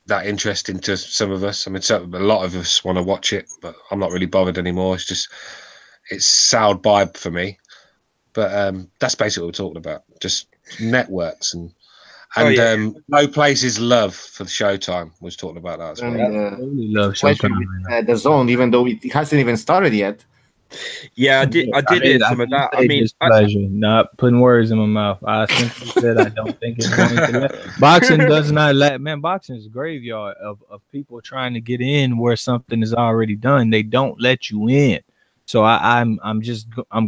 that interesting to some of us. I mean, a lot of us want to watch it, but I'm not really bothered anymore. It's soured by for me. But that's basically what we're talking about. Just networks and no places love for the Showtime. Was talking about that as well. I really love Showtime. The zone, even though it hasn't even started yet. Yeah, I did hear some of that. I mean, pleasure, not putting words in my mouth. I simply said I don't think it's going to let. Boxing does not let. Man, boxing is a graveyard of people trying to get in where something is already done. They don't let you in. So I'm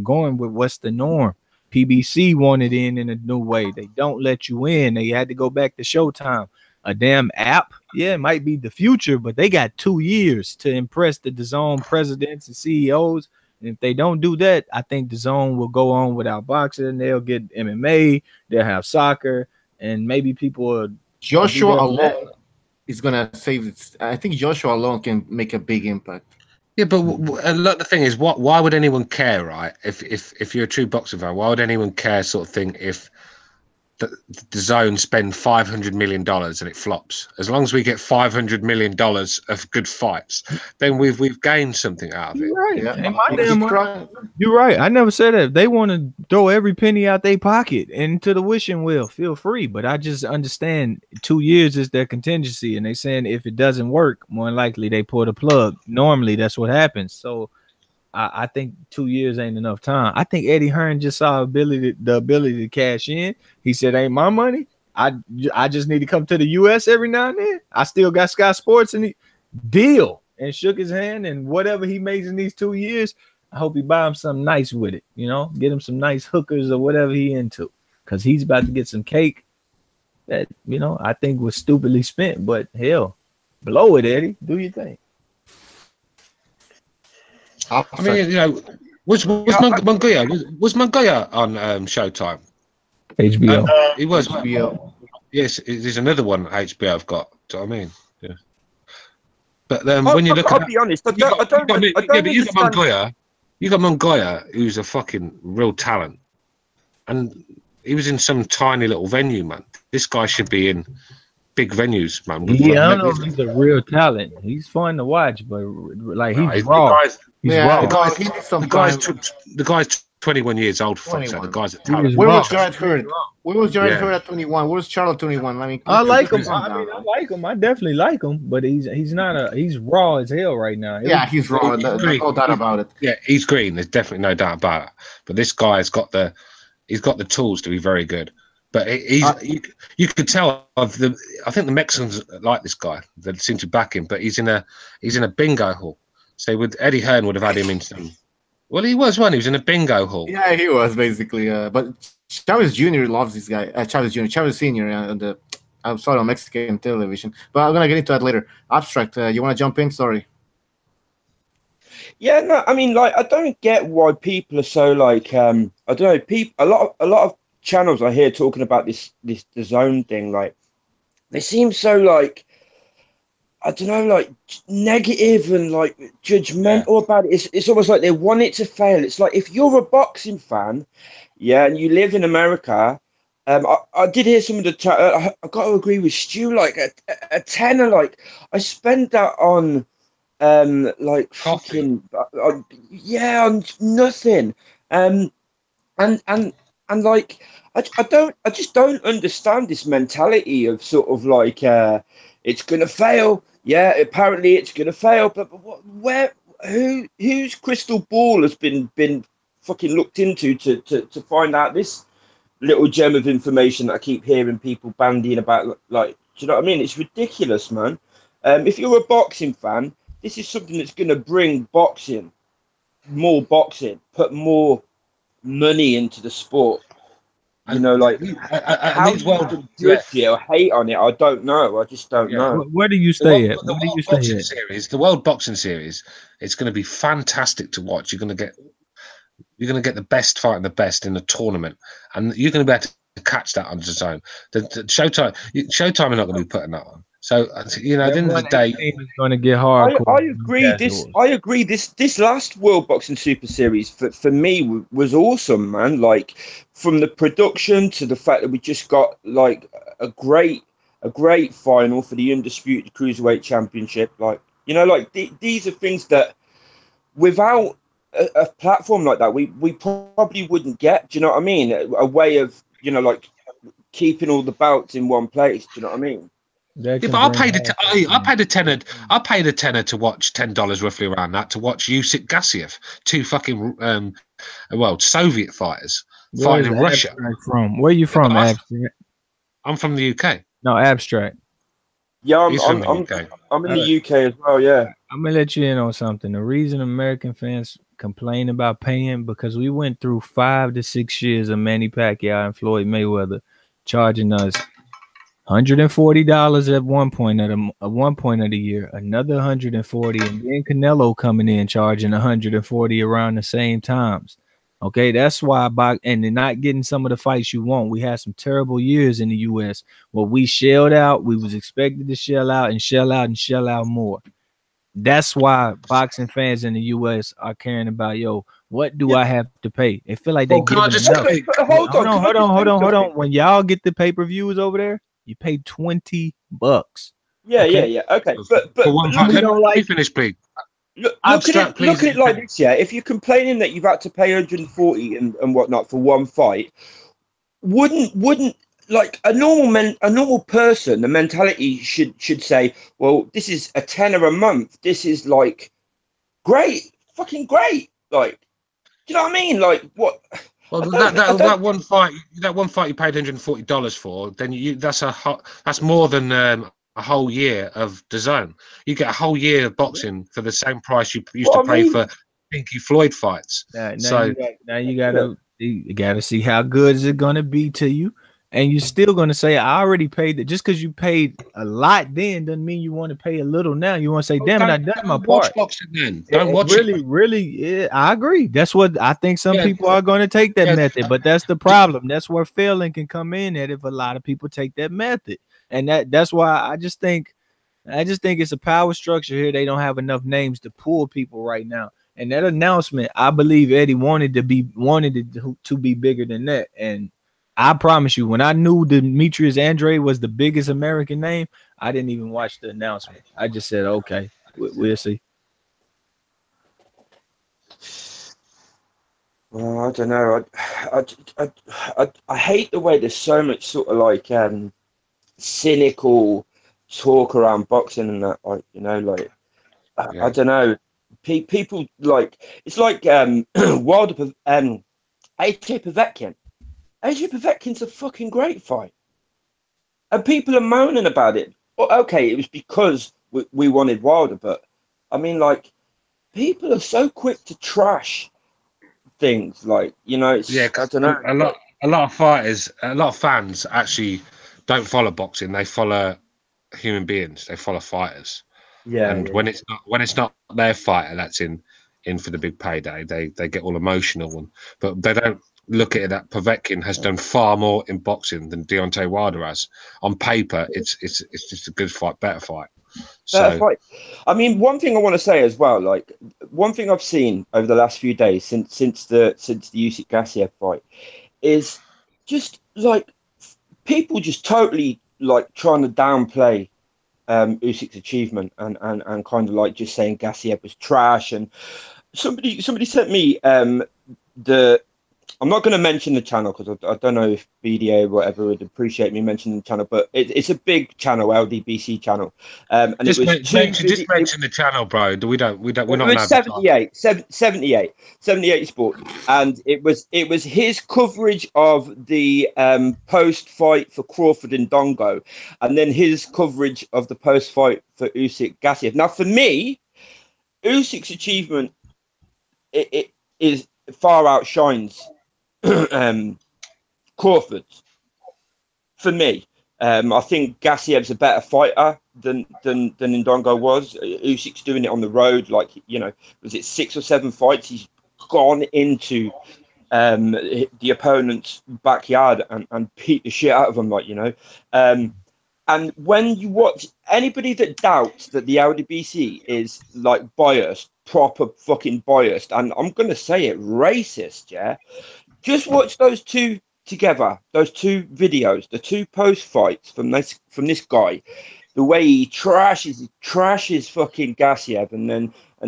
going with what's the norm. PBC wanted in a new way. They don't let you in. They had to go back to Showtime. A damn app, yeah, it might be the future, but they got 2 years to impress the DAZN presidents and CEOs. And if they don't do that, I think DAZN will go on without boxing. They'll get MMA, they'll have soccer, and maybe people will. Joshua alone is gonna save it. I think Joshua alone can make a big impact. Yeah, but look, the thing is, why would anyone care, right? If you're a true boxing fan, why would anyone care, sort of thing, if the zone spend $500 million and it flops? As long as we get $500 million of good fights, then we've gained something out of it. You're right. Yeah. You're right. I never said that. If they want to throw every penny out their pocket into the wishing wheel, feel free. But I just understand 2 years is their contingency, and they saying if it doesn't work, more than likely they pull the plug. Normally, that's what happens. So I think 2 years ain't enough time. I think Eddie Hearn just saw the ability to cash in. He said, "Ain't my money. I just need to come to the US every now and then. I still got Sky Sports and deal, and shook his hand, and whatever he makes in these 2 years, I hope he buy him something nice with it, you know, get him some nice hookers or whatever he into, because he's about to get some cake that, you know, I think was stupidly spent. But hell, blow it, Eddie. Do your thing. I mean, you know, was Mongolia on Showtime? HBO. He was. HBO. Yes, there's another one HBO I've got. Do you know what I mean? Yeah. But when you look I'll at, be honest, I don't understand. You got Mongolia, who's a fucking real talent, and he was in some tiny little venue, man. This guy should be in big venues, man. Yeah, I don't know if he's a real talent. He's fun to watch, but like he's raw. He's raw. The guy's 21 years old. For fuck's sake, the guy's a talent. Where was Jared Hurd? Where was Jared Hurd at 21? Where was Charlotte at 21? I like him. I like him. I definitely like him, but he's raw as hell right now. He's raw. No doubt about it. Yeah, he's green. There's definitely no doubt about it. But this guy's got the tools to be very good. But you could tell I think the Mexicans like this guy. They seem to back him. But he's in a bingo hall. So Eddie Hearn would have had him in some. Well, he was one. He was in a bingo hall. Yeah, he was basically. But Chavez Jr. loves this guy. Chavez Jr. Chavez Sr. I'm sorry, on Mexican television. But I'm gonna get into that later. Abstract. You want to jump in? Sorry. Yeah, no. I mean, like, I don't get why people are so like. I don't know. A lot of channels I hear talking about this the zone thing. Like, they seem so like. I don't know, like negative and like judgmental about it. It's almost like they want it to fail. It's like if you're a boxing fan, and you live in America. I did hear some of the chat. I got to agree with Stu. Like a tenner, like I spent that on, like fucking, on nothing. And like I just don't understand this mentality of sort of like it's gonna fail. Yeah, apparently it's gonna fail. But whose crystal ball has been fucking looked into to find out this little gem of information that I keep hearing people bandying about? Like, do you know what I mean? It's ridiculous, man. If you're a boxing fan, this is something that's gonna bring boxing, more boxing, put more money into the sport. You know, like how you judge or hate on it, I don't know. I just don't know. Where do you stay at? The World Boxing Series, it's going to be fantastic to watch. You're going to get the best fight and the best in the tournament, and you're going to be able to catch that on the zone. The Showtime are not going to be putting that on. So you know, at the end of the day, it's going to get hard. I agree. This last World Boxing Super Series for me was awesome, man. Like from the production to the fact that we just got like a great final for the undisputed cruiserweight championship. Like, you know, like these are things that without a platform like that, we probably wouldn't get. Do you know what I mean? A way of, you know, like keeping all the belts in one place. Do you know what I mean? Yeah, but I paid a tenner. I paid a tenner to watch $10 roughly around that to watch Usyk Gassiev, two fucking Soviet fighters fighting in Russia. From where you from, Abstract? I'm from the UK. No, Abstract. Yeah, I'm in the UK as well. Yeah, I'm gonna let you in on something. The reason American fans complain about paying because we went through 5 to 6 years of Manny Pacquiao and Floyd Mayweather charging us $140 at one point of the year, another $140, and then Canelo coming in charging $140 around the same times. Okay, that's why and they're not getting some of the fights you want. We had some terrible years in the US where we shelled out. We was expected to shell out and shell out and shell out more. That's why boxing fans in the US are caring about, what do I have to pay? They feel like they get enough. Hold on. When y'all get the pay-per-views over there, you pay $20. Yeah. Okay, but let me finish, please. Look at it like this, yeah. If you're complaining that you've had to pay 140 and whatnot for one fight, wouldn't like a normal person, the mentality should say, well, this is a tenner a month. This is like great, fucking great. Like, do you know what I mean? Like, what? Well, that one fight you paid $140 for, then that's more than a whole year of DAZN. You get a whole year of boxing for the same price you used to pay for Pinky Floyd fights. Now you gotta see how good is it gonna be to you, and you're still gonna say I already paid it. Just because you paid a lot then doesn't mean you want to pay a little now. You want to say, damn it, I done my part. Watch boxing then. Don't watch it. Really, yeah, I agree. That's what I think. Some people are going to take that method, but that's the problem. That's where failing can come in. At if a lot of people take that method, and that's why I just think it's a power structure here. They don't have enough names to pull people right now. And that announcement, I believe Eddie wanted it to be bigger than that. And I promise you, when I knew Demetrius Andrade was the biggest American name, I didn't even watch the announcement. I just said, okay, we'll see. Well, I don't know. I hate the way there's so much sort of like cynical talk around boxing and that, like, you know, like I don't know. People like it's like Wilder, AJ Povetkin. AJ Povetkin's a fucking great fight, and people are moaning about it. Well, okay, it was because we wanted Wilder, but I mean, like, people are so quick to trash things, like, you know. It's, I don't know. A lot of fighters, a lot of fans actually don't follow boxing. They follow human beings. They follow fighters. Yeah, and when it's not their fighter that's in for the big payday, they get all emotional, but they don't look at it that Povetkin has done far more in boxing than Deontay Wilder has. On paper, it's just a good fight, better fight. Better fight. I mean, one thing I want to say as well, like one thing I've seen over the last few days since the Usyk Gassiev fight is just like people just totally like trying to downplay Usyk's achievement and kind of like just saying Gassiev was trash. And somebody sent me I'm not going to mention the channel because I don't know if BDA or whatever would appreciate me mentioning the channel, but it's a big channel, LDBC channel. And just it was mention the channel, bro. We're not. It was 78 Sport, and it was his coverage of the post fight for Crawford and Dongo, and then his coverage of the post fight for Usyk Gassiev. Now, for me, Usyk's achievement it is far outshines Crawford's. For me, I think Gassiev's a better fighter than Ndongo was. Usyk's doing it on the road, like, you know, was it 6 or 7 fights? He's gone into the opponent's backyard and beat the shit out of them, like, you know. And when you watch anybody that doubts that the LDBC is like biased, proper fucking biased, and I'm gonna say it, racist, yeah. Just watch those two together, those two videos, the two post fights from this guy, the way he trashes fucking Gassiev, and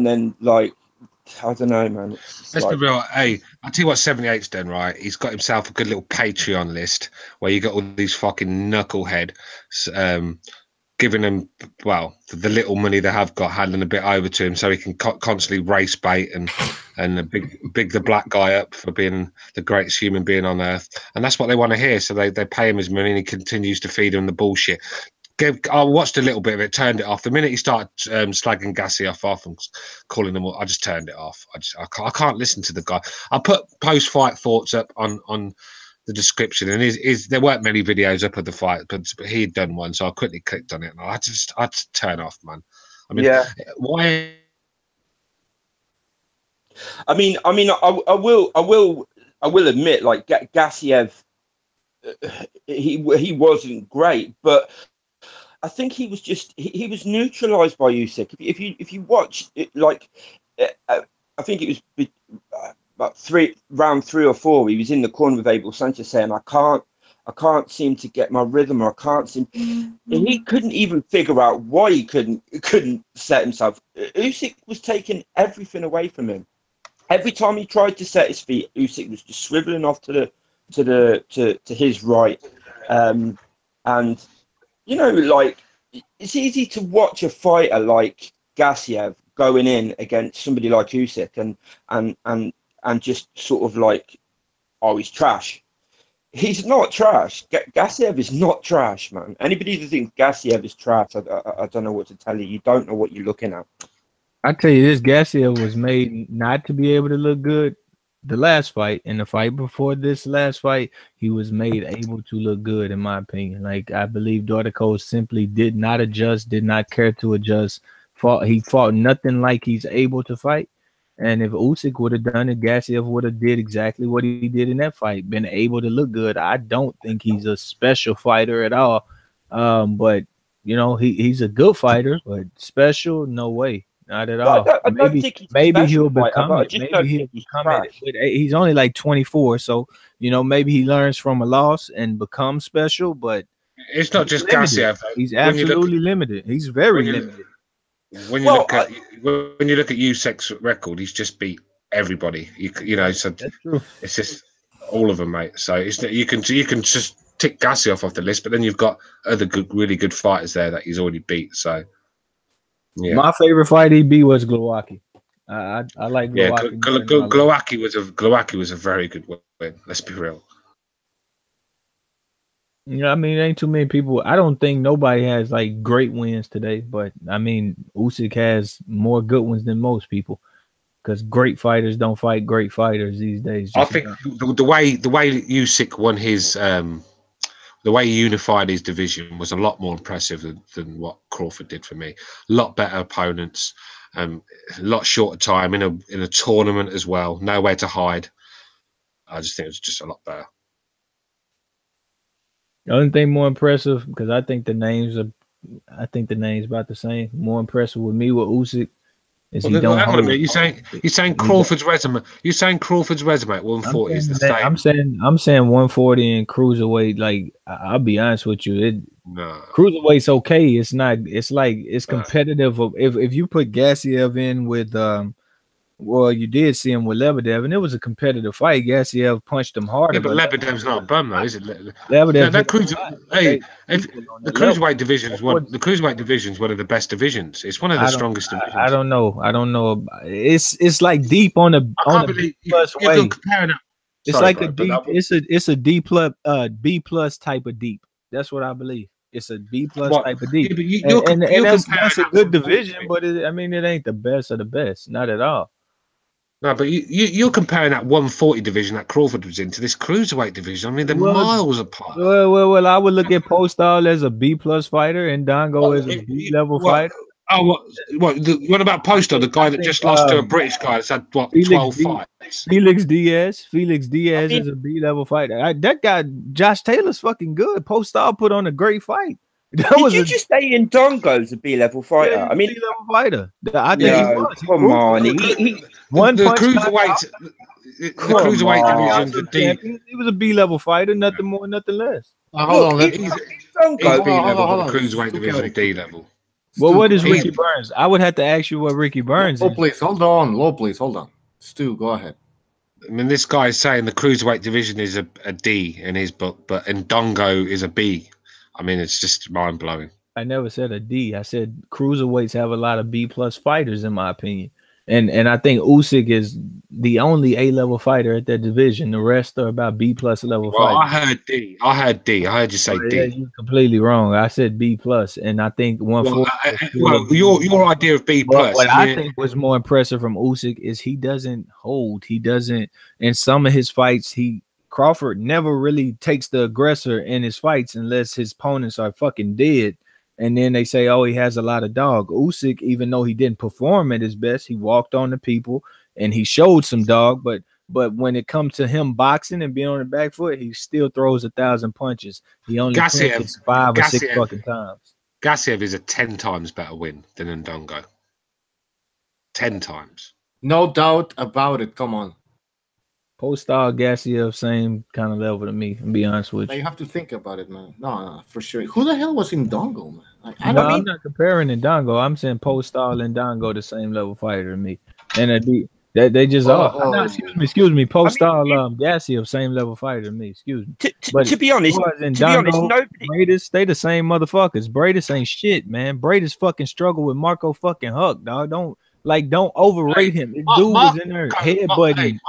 then like, I don't know, man. Let's be real. Hey, I'll tell you what 78's done, right? He's got himself a good little Patreon list where you got all these fucking knucklehead giving him, well, the little money they have got, handing a bit over to him so he can constantly race bait and big the black guy up for being the greatest human being on earth. And that's what they want to hear. So they pay him his money and he continues to feed them the bullshit. I watched a little bit of it, turned it off. The minute he started slagging Gassiev off and calling him, I just turned it off. I can't listen to the guy. I put post-fight thoughts up on the description, and there weren't many videos up of the fight, but he'd done one, so I quickly clicked on it, and I had to turn off, man. I mean, yeah. Why? I mean, I will admit, like, Gassiev, he wasn't great, but I think he was just he was neutralized by Usyk. If you watch it, like, I think it was about round 3 or 4, he was in the corner with Abel Sanchez saying, I can't seem to get my rhythm, or I can't seem. He couldn't even figure out why he couldn't set himself. Usyk was taking everything away from him. Every time he tried to set his feet, Usyk was just swiveling off to his right, and you know, like, it's easy to watch a fighter like Gassiev going in against somebody like Usyk and just sort of like oh, he's trash. He's not trash. Gassiev is not trash, man. Anybody who thinks Gassiev is trash, I don't know what to tell you. You don't know what you're looking at. I tell you, this Gassiev was made not to be able to look good. The last fight and the fight before this last fight, he was made able to look good, in my opinion. Like, I believe Dortico simply did not adjust, did not care to adjust. He fought nothing like he's able to fight. And if Usyk would have done it, Gassiev would have did exactly what he did in that fight, been able to look good. I don't think he's a special fighter at all. But you know, he's a good fighter, but special, no way. Not at all. I don't think maybe he'll become it. Maybe he'll become it. But he's only like 24, so you know, maybe he learns from a loss and becomes special. But it's not just Gassiev. He's absolutely limited. He's very limited. When you look at Usyk's record, he's just beat everybody. You know, so that's true. It's just all of them, mate. So it's you can just tick Gassiev off the list, but then you've got other really good fighters there that he's already beat. So yeah, my favorite fight he beat was Glowacki. I like Glowacki. Yeah, Glowacki was a very good win. Let's be real. You know, I mean, ain't too many people. I don't think nobody has like great wins today, but I mean, Usyk has more good ones than most people because great fighters don't fight great fighters these days. I think the way Usyk won his, the way he unified his division was a lot more impressive than what Crawford did for me. A lot better opponents, a lot shorter time in a tournament as well. Nowhere to hide. I just think it was just a lot better. The only thing more impressive, because I think the names about the same. More impressive with me with Usyk is he don't. Hang on a minute. You're saying Crawford's resume. You're saying Crawford's resume at 140 is the same. I'm saying 140 and cruiserweight. Like I'll be honest with you, cruiserweight's okay. It's not. It's like it's competitive. If you put Gassiev in with well, you did see him with Lebedev, and it was a competitive fight. Gassiev punched him harder. Yeah, but Lebedev's not a bum, though, is it? Lebedev. The cruiserweight division is one. The cruiserweight division is one of the best divisions. It's one of the strongest divisions. I don't know. It's like deep on a B plus way. It's like a deep. It's a D plus B plus type of deep. That's what I believe. It's a B plus type of deep. Yeah, and that's a good division, but it ain't the best of the best. Not at all. No, but you're comparing that 140 division that Crawford was in to this cruiserweight division. I mean, they're miles apart. Well, I would look at Postal as a B plus fighter and Dongo as a B level fighter. Oh, what about Postal, the guy that just lost to a British guy that's had 12 fights? Felix Diaz is a B level fighter. That guy, Josh Taylor's fucking good. Postal put on a great fight. Did you just say Ndongo's a B-level fighter? Yeah, B-level fighter. I think he was. Come on, the cruiserweight division. He was a B-level fighter, nothing more, nothing less. Hold on, he's B-level. The cruiserweight division, D-level. Well, what is Ricky Burns? I would have to ask you what Ricky Burns is. Please, hold on. Stu, go ahead. I mean, this guy is saying the cruiserweight division is a D in his book, but Ndongo is a B. I mean, it's just mind-blowing. I never said a D. I said cruiserweights have a lot of B plus fighters, in my opinion. And I think Usyk is the only A-level fighter at that division. The rest are about B plus level fighters. I heard D. I heard you say D. Yeah, you're completely wrong. I said B plus, and I think 140. Your idea of B plus. What I think was more impressive from Usyk is he doesn't hold. He doesn't. In some of his fights, Crawford never really takes the aggressor in his fights unless his opponents are fucking dead. And then they say, oh, he has a lot of dog. Usyk, even though he didn't perform at his best, he walked on the people and he showed some dog. But when it comes to him boxing and being on the back foot, he still throws 1,000 punches. He only punches 5 or 6 fucking times. Gassiev is a 10 times better win than Ndongo. 10 times. No doubt about it. Come on. Postal, Gassiev, same kind of level to me. I'll be honest with you. You have to think about it, man. No, for sure. Who the hell was Ndongo, man? I'm not comparing Ndongo. I'm saying Postal and Ndongo the same level fighter to me. And they just are. No, excuse me. Postal, Gassiev, same level fighter to me. Excuse me. To be honest, Bradis, they the same motherfuckers. Bradis ain't shit, man. Bradis fucking struggle with Marco fucking Huck, dog. Don't overrate him. Dude was in there headbutting.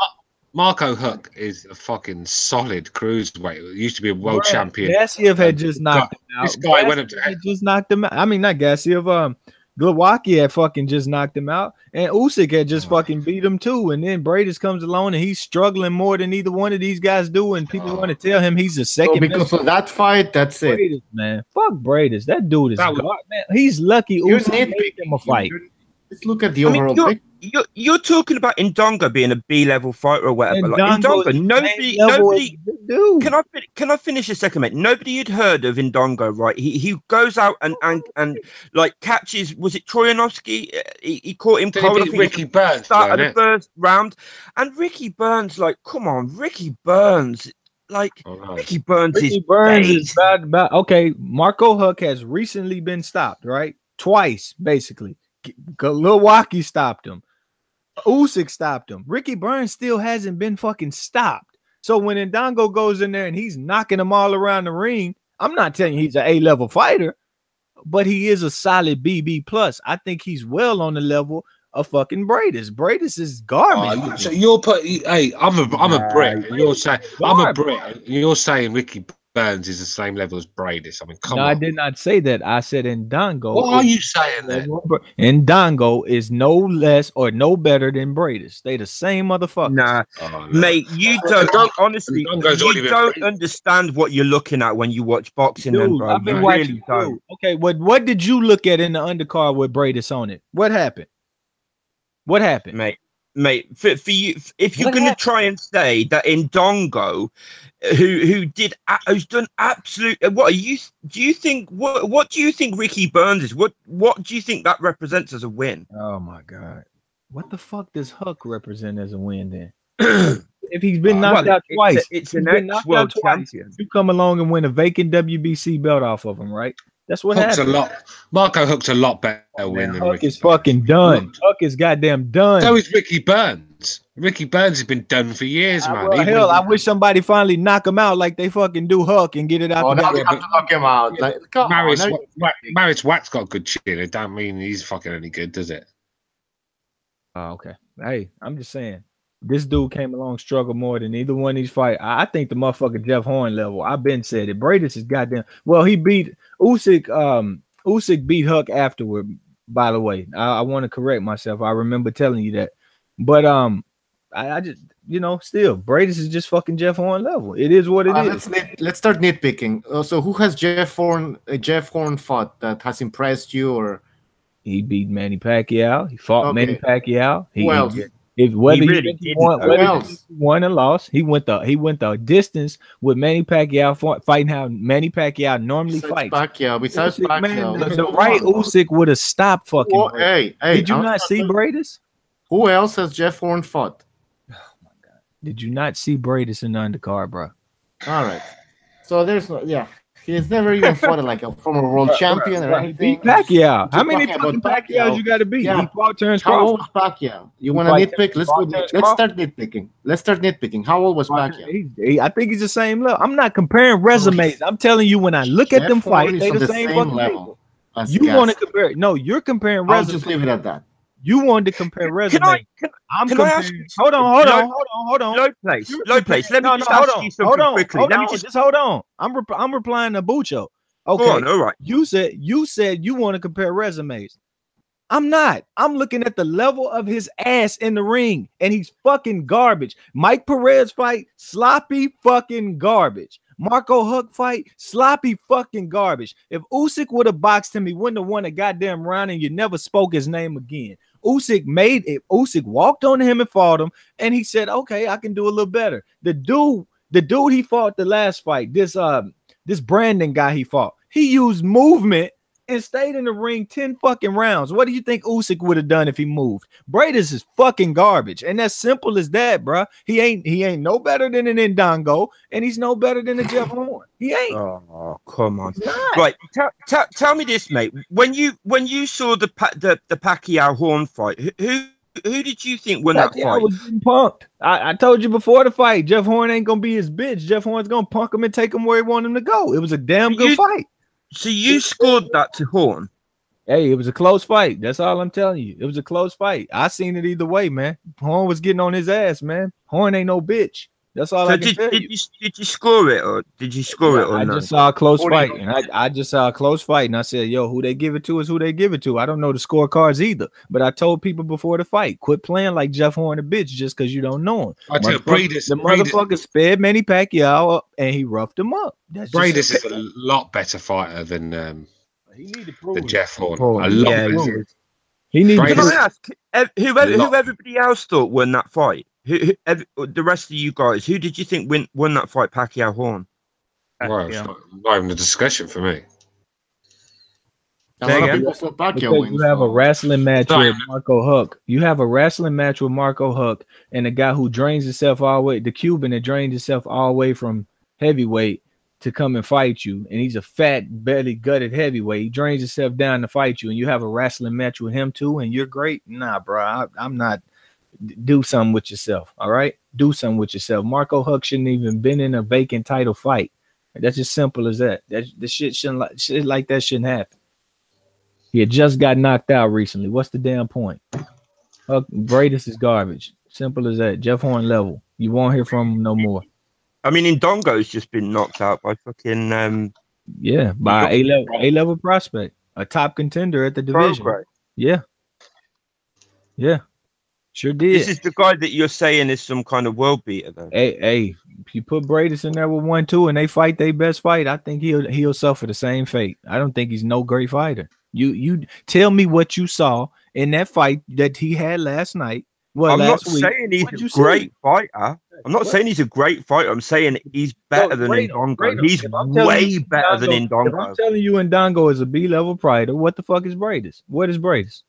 Marco Huck is a fucking solid cruiserweight. He used to be a world champion. Gassiev had just knocked him out. This guy went up to Gassiev just knocked him out. I mean, not Gassiev. Glowacki had fucking just knocked him out, and Usyk had just fucking beat him too. And then Bradis comes along, and he's struggling more than either one of these guys do. And people want to tell him he's the second. So because of that fight, that's Bradis, it, man. Fuck Bradis. That dude is man. He's lucky Usyk made him a fight. Let's look at the overall picture. You're talking about Indongo being a B-level fighter or whatever. Like Indongo, nobody. Can I finish a second, mate? Nobody had heard of Indongo, right? He goes out and like catches. Was it Troyanovsky? He caught him cold. Ricky Burns start of the first round, and Ricky Burns, like, come on, Ricky Burns. Like Ricky Burns is about okay. Marco Huck has recently been stopped, right? Twice, basically. Glowacki stopped him. Usyk stopped him. Ricky Burns still hasn't been fucking stopped. So when Indongo goes in there and he's knocking them all around the ring, I'm not telling you he's an A-level fighter, but he is a solid BB plus. I think he's well on the level of fucking Bradis. Bradis is garbage. So you're hey, I'm a Brit, and you're saying I'm a Brit, and you're saying Ricky Burns is the same level as Bradis. I mean, come on. I did not say that. I said Indongo. What are you saying then? Indongo is no less or no better than Bradis. They the same motherfucker. Nah, mate, you don't honestly. You don't understand what you're looking at when you watch boxing. Dude, then, bro. I've been watching. Really okay, what did you look at in the undercard with Bradis on it? What happened? What happened, mate? For you, if you're going to try and say that Indongo, who's done absolute, what are you? Do you think what do you think Ricky Burns is? What do you think that represents as a win? Oh my god, what the fuck does Huck represent as a win then? If he's been knocked out twice, it's an ex-world champion. You come along and win a vacant WBC belt off of him, right? That's what happened. Marco Huck's a lot better win than Huck Ricky. Is fucking done. Huck is goddamn done. So is Ricky Burns. Ricky Burns has been done for years, man. Well, hell, I wish somebody finally knock him out like they fucking do Huck and get it out. Oh, now they have to knock him out. Marius Watt's got good chin. It don't mean he's fucking any good, does it? Oh, okay. Hey, I'm just saying. This dude came along, struggled more than either one of these fights. I think the motherfucker Jeff Horn level. I've been said it. Bradis is goddamn. Well, he beat Usyk. Usyk beat Huck afterward. By the way, I want to correct myself. I remember telling you that, but I just still Bradis is just fucking Jeff Horn level. It is what it is. Let's start nitpicking. So who has Jeff Horn fought that has impressed you? Or he beat Manny Pacquiao. He fought Manny Pacquiao. Won and lost, he went the distance with Manny Pacquiao fighting how Manny Pacquiao normally fights. Besides Pacquiao, man, the right Usyk would have stopped fucking. Well, hey, did you not see Bradis? Who else has Jeff Horn fought? Oh my god! Did you not see Bradis in the undercard, bro? All right. So there's he's never even fought like a former world champion or anything. Beat Pacquiao. How many fucking Pacquiaos you got to beat? Yeah. He fought Terrence How old Crawford. was Pacquiao? You want to nitpick? Let's start nitpicking. How old was Pacquiao? I think he's the same level. I'm not comparing resumes. I'm telling you, when I look at them fight, they the same fucking level. You want to compare? No, you're comparing resumes. I'll just leave it at that. You wanted to compare resumes. I'm comparing. Hold on. Low place. Let me just ask you something quickly. Let me just hold on. I'm replying to Bucho. Okay. Go on, all right. You said you want to compare resumes. I'm not. I'm looking at the level of his ass in the ring, and he's fucking garbage. Mike Perez fight, sloppy fucking garbage. Marco Huck fight, sloppy fucking garbage. If Usyk would have boxed him, he wouldn't have won a goddamn round, and you never spoke his name again. Usyk made it. Usyk walked on him and fought him, and he said, "Okay, I can do a little better." The dude he fought the last fight, this Brandon guy he fought, he used movement and stayed in the ring 10 fucking rounds. What do you think Usyk would have done if he moved? Bradis is fucking garbage, and that's simple as that, bro. He ain't no better than an Indongo, and he's no better than a Jeff Horn. He ain't. Oh, come on. Right, tell me this, mate. When you saw the Pacquiao Horn fight, who did you think won that fight? Was getting punked. I told you before the fight, Jeff Horn ain't gonna be his bitch. Jeff Horn's gonna punk him and take him where he want him to go. It was a damn good fight. So you scored that to Horn? Hey, it was a close fight. That's all I'm telling you. It was a close fight. I seen it either way, man. Horn was getting on his ass, man. Horn ain't no bitch. That's all So I can tell you. did you score it or did you score it or I no? just saw a close fight, and I just saw a close fight, and I said, "Yo, who they give it to is who they give it to." I don't know the scorecards either, but I told people before the fight, quit playing like Jeff Horn a bitch just because you don't know him. I tell you, The motherfucker spared Manny Pacquiao up, and he roughed him up. Bradis is a lot better fighter than he need to prove Jeff Horn. Oh, A lot yeah, better. He needs. Can Bradis- I ask who everybody else thought won that fight? The rest of you guys, who did you think won that fight? Pacquiao Horn. Well, it's not even a discussion for me. A lot of again? people thought Pacquiao Because wins. you have a so- wrestling match Sorry. with Marco Huck. You have a wrestling match with Marco Huck and a guy who drains himself all the way, the Cuban that drains himself all the way from heavyweight to come and fight you. And he's a fat, belly gutted heavyweight. He drains himself down to fight you. And you have a wrestling match with him too. And you're great. Nah, bro. I'm not. Do something with yourself. All right. Do something with yourself. Marco Huck shouldn't even been in a vacant title fight. That's as simple as that. The shit like that shouldn't happen. He had just got knocked out recently. What's the damn point? Bradis is garbage. Simple as that. Jeff Horn level. You won't hear from him no more. I mean, Indongo's just been knocked out by fucking By a level prospect, a top contender at the division. Progress. Yeah, sure did. This is the guy that you're saying is some kind of world beater, though. Hey, if you put Bradis in there with 1-2 and they fight their best fight, I think he'll suffer the same fate. I don't think he's no great fighter. You tell me what you saw in that fight that he had last night. Well, I'm not last week. saying he's What'd you a great say? fighter. I'm not saying he's a great fighter. I'm saying he's better than Indongo. He's way better than If I'm Indongo. telling you Indongo is a B-level fighter, what the fuck is Bradis? What is Bradis?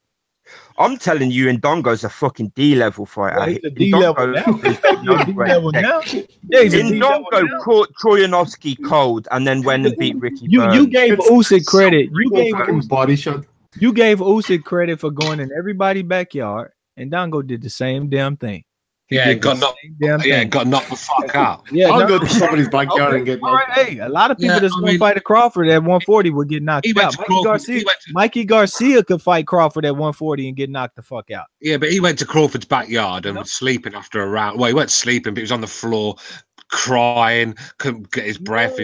I'm telling you, Indongo's a fucking D-level fighter. Well, he's a D-level now. He's a D-level now. Yeah, he's a D-level now. Indongo caught Troyanovsky cold and then went and beat Ricky You Burns. gave Usyk credit. You gave fucking body shot. You gave Usyk credit for going in everybody's backyard, and Dongo did the same damn thing. Yeah, got knocked the fuck out. Yeah, I'll go to somebody's backyard and get all right. Hey, a lot of people that's going to fight a Crawford at 140 will get knocked out. Mikey Garcia could fight Crawford at 140 and get knocked the fuck out. Yeah, but he went to Crawford's backyard and was sleeping after a round. Well, he wasn't sleeping, but he was on the floor crying, couldn't get his breath.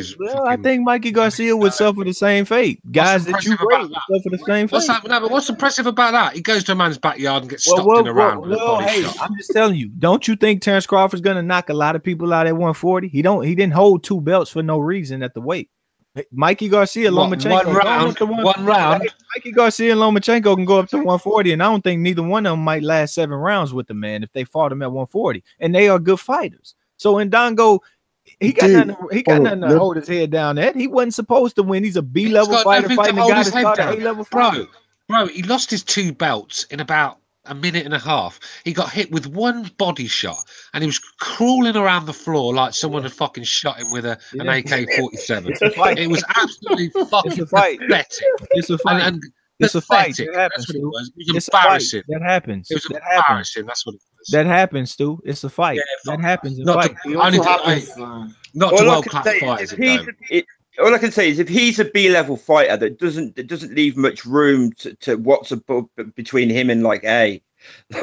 I think Mikey Garcia would suffer the same fate. Guys that you rate would suffer the same fate. But what's impressive about that? He goes to a man's backyard and gets stopped in a round with a body shot. I'm just telling you. Don't you think Terrence Crawford's gonna knock a lot of people out at 140? He didn't hold 2 belts for no reason at the weight. Mikey Garcia, Lomachenko, one round. Mikey Garcia and Lomachenko can go up to 140, and I don't think neither one of them might last 7 rounds with the man if they fought him at 140. And they are good fighters. So Indongo, he got nothing to hold his head down at. He wasn't supposed to win. He's a B-level fighter fighting a guy that started A-level fighter. Bro, he lost his 2 belts in about a minute and a half. He got hit with 1 body shot, and he was crawling around the floor like someone had fucking shot him with an AK-47. It was absolutely fucking pathetic. It's a fight. It's a fight. That happens, Stu. It was embarrassing. That happens. It was embarrassing. That's what it was. That happens, Stu. It's a fight. That happens in fight. Not to world-class fighters. All I can say is if he's a B-level fighter that doesn't leave much room to what's above between him and like A,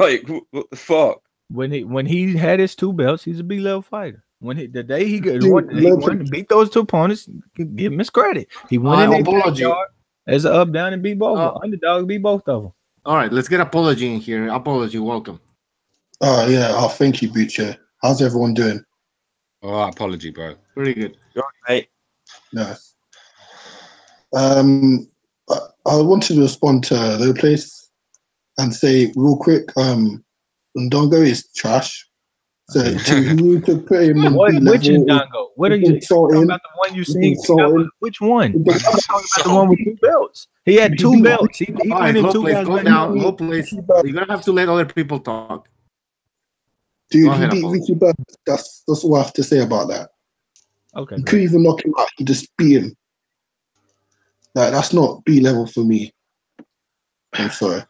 like what the fuck? When he had his 2 belts, he's a B-level fighter. The day he wanted to beat those 2 opponents, give him his credit. He went in there as an up, down, and beat both. Underdog beat both of them. All right, let's get Apology in here. Apology, welcome. Oh yeah, thank you, Butcher. How's everyone doing? All right, Apology, bro. Pretty good. Right, mate. Nice. I wanted to respond to the place and say real quick, Ndongo is trash. So you to put him in which Ndongo? What are you talking about? The one you seen? Which one? I'm talking about the one with 2 belts. He had 2 belts. He went in 2 belts. Go down. Low place. You're gonna have to let other people talk. Dude, he beat Ricky Burns. That's all I have to say about that. Okay. He couldn't even knock him out. He just beat him. That's not B-level for me. I'm sorry.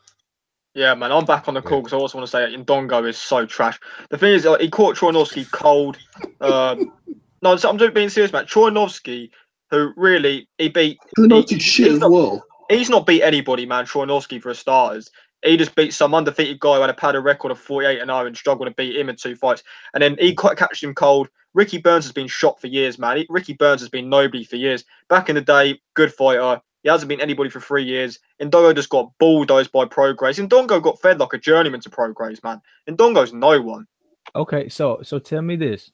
Yeah, man, I'm back on the call because I also want to say that Ndongo is so trash. The thing is, he caught Troyanovsky cold. No, so I'm being serious, man. Troyanovsky, who really he beat. Troyanovsky shit as well. he's not beat anybody, man. Trojanowski for starters. He just beat some undefeated guy who had a padded record of 48-0 and struggled to beat him in 2 fights. And then he catched him cold. Ricky Burns has been shot for years, man. Ricky Burns has been nobody for years. Back in the day, good fighter. He hasn't been anybody for 3 years. Ndongo just got bulldozed by Prograis. Ndongo got fed like a journeyman to Prograis, man. Ndongo's no one. Okay, so tell me this.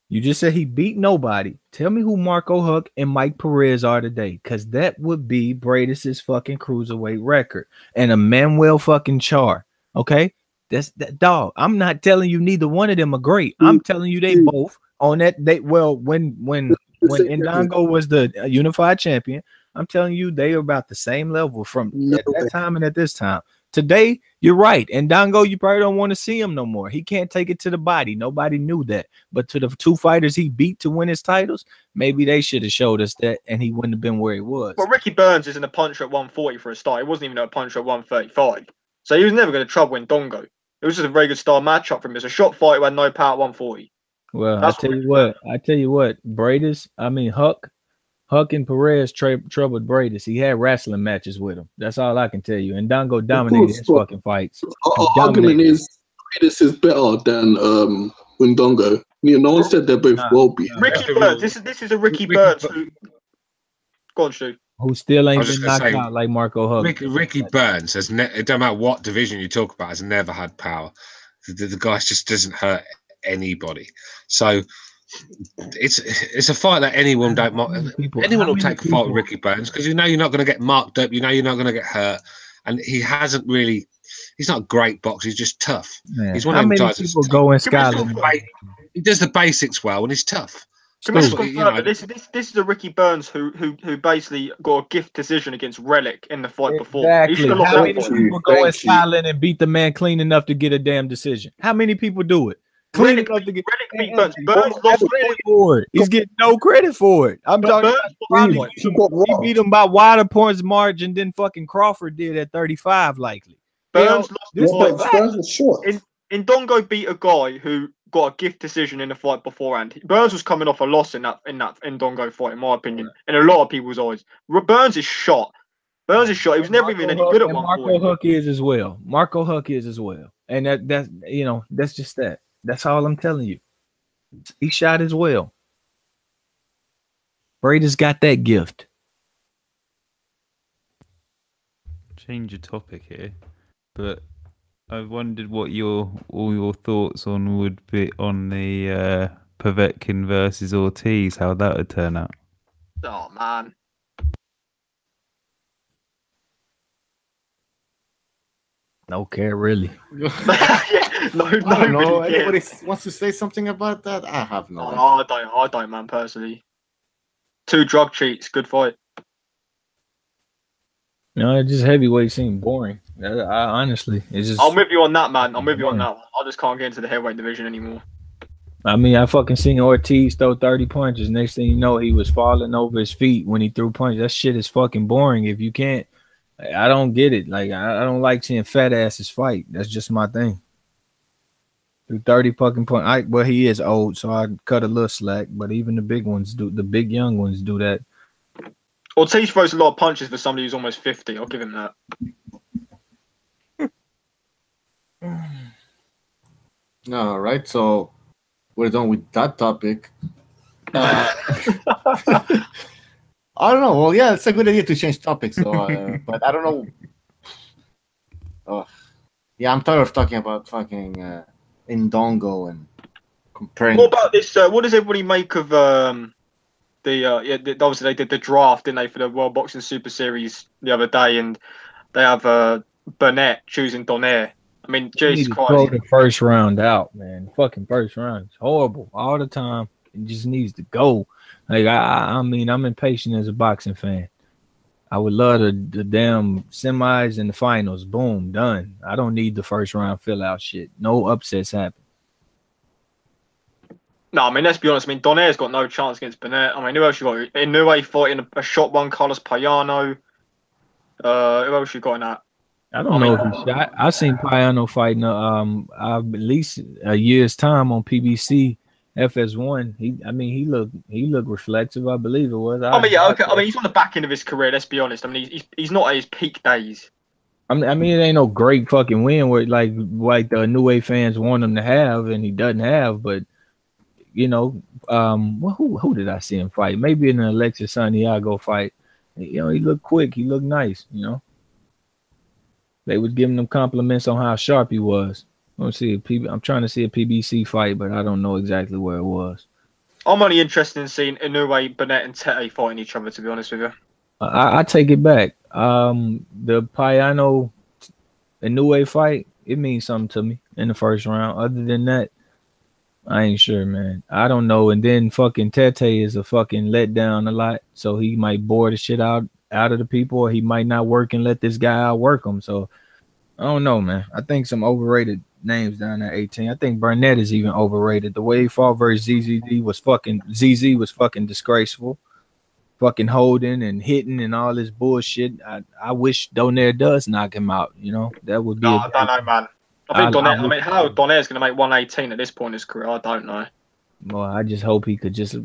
You just said he beat nobody. Tell me who Marco Huck and Mike Perez are today, because that would be Bradis's fucking cruiserweight record and Emmanuel fucking Char. Okay, that's that dog. I'm not telling you neither one of them are great. I'm telling you they both on that. When Ndongo was the unified champion, I'm telling you they are about the same level from at that time and at this time. Today, you're right. And Ndongo, you probably don't want to see him no more. He can't take it to the body. Nobody knew that. But to the 2 fighters he beat to win his titles, maybe they should have showed us that, and he wouldn't have been where he was. Well, Ricky Burns isn't a puncher at 140 for a start. He wasn't even a puncher at 135. So he was never going to trouble Ndongo. It was just a very good style matchup for him. It was a shot fight who had no power at 140. Well, I tell you what, Huck and Perez troubled Bradis. He had wrestling matches with him. That's all I can tell you. And Ndongo dominated his fucking fights. Our argument is Bradis is better than Ndongo. No one said they're both well beaten. Ricky Burns. This is a Ricky Burns who. Go on, Stu. Who still ain't been knocked out like Marco Huck. Ricky Burns has it don't matter what division you talk about, has never had power. The guy just doesn't hurt anybody. So it's a fight that anyone will take a fight with Ricky Burns, because you know you're not going to get marked up, you know you're not going to get hurt, and he's not a great boxer, he's just tough. Yeah. He's one of them guys people go in Scotland. He does the basics well and he's tough. This is a Ricky Burns who basically got a gift decision against Relic in the fight before. Exactly. How many people go in Scotland and beat the man clean enough to get a damn decision? How many people do it? Relic beat Burns. Burns lost for it. He's getting no credit for it. I'm talking about he beat him by wider points margin than fucking Crawford did at 35, likely. Burns was short. Ndongo beat a guy who got a gift decision in the fight beforehand. Burns was coming off a loss in that Ndongo fight, in my opinion, in a lot of people's eyes. Burns is shot. He was never even any good at 140. Marco Huck is as well. And that's just that. That's all I'm telling you. He shot as well. Brady's got that gift. Change your topic here, but I wondered what all your thoughts on would be on the Povetkin versus Ortiz, how that would turn out. Oh man. No care, really. No. Anybody wants to say something about that? I have no. I don't, man. Personally, 2 drug cheats, good fight. No, just heavyweight seemed boring. Honestly, it's just. I'm with you on that, man. I'm with you on that one. I just can't get into the heavyweight division anymore. I mean, I fucking seen Ortiz throw 30 punches. Next thing you know, he was falling over his feet when he threw punches. That shit is fucking boring. If you can't. I don't get it. Like I don't like seeing fat asses fight. That's just my thing. Through 30 fucking points. Well, he is old, so I cut a little slack. But even the big ones do. The big young ones do that. Ortiz throws a lot of punches for somebody who's almost 50. I'll give him that. All right, so we're done with that topic. I don't know. Well, yeah, it's a good idea to change topics. So, but I don't know. Yeah, I'm tired of talking about fucking Ndongo and comparing. What about this? What does everybody make of obviously they did the draft, didn't they, for the World Boxing Super Series the other day, and they have Burnett choosing Donaire. I mean, Jesus Christ. Throw the first round out, man. Fucking first round. It's horrible all the time. It just needs to go. Like I mean, I'm impatient as a boxing fan. I would love the damn semis and the finals. Boom, done. I don't need the first round fill out shit. No upsets happen. No, I mean, let's be honest. I mean, Donaire's got no chance against Burnett. I mean, who else you got? Inoue fighting a shot one, Carlos Payano. Who else you got in that? I don't know if he shot. I seen Payano fighting at least a year's time on PBC FS1. He looked reflexive. I believe it was. I mean, yeah, okay. I mean, he's on the back end of his career. Let's be honest. I mean, he's not at his peak days. I mean, it ain't no great fucking win where like the New Wave fans want him to have, and he doesn't have. But you know, who did I see him fight? Maybe in an Alexis Santiago fight. You know, he looked quick. He looked nice. You know, they was giving him compliments on how sharp he was. I'm trying to see a PBC fight, but I don't know exactly where it was. I'm only interested in seeing Inoue, Burnett, and Tete fighting each other. To be honest with you, I take it back. The Payano Inoue fight, it means something to me in the first round. Other than that, I ain't sure, man. I don't know. And then fucking Tete is a fucking letdown a lot, so he might bore the shit out of the people, or he might not work and let this guy outwork him. So I don't know, man. I think some overrated names down there 18. I think Burnett is even overrated. The way he fought versus ZZ was fucking disgraceful. Fucking holding and hitting and all this bullshit. I wish Donaire does knock him out. You know, that would be. No, I don't know, man. I think Donaire. I mean, how Donaire's going to make 118 at this point in his career? I don't know. Well, I just hope he could just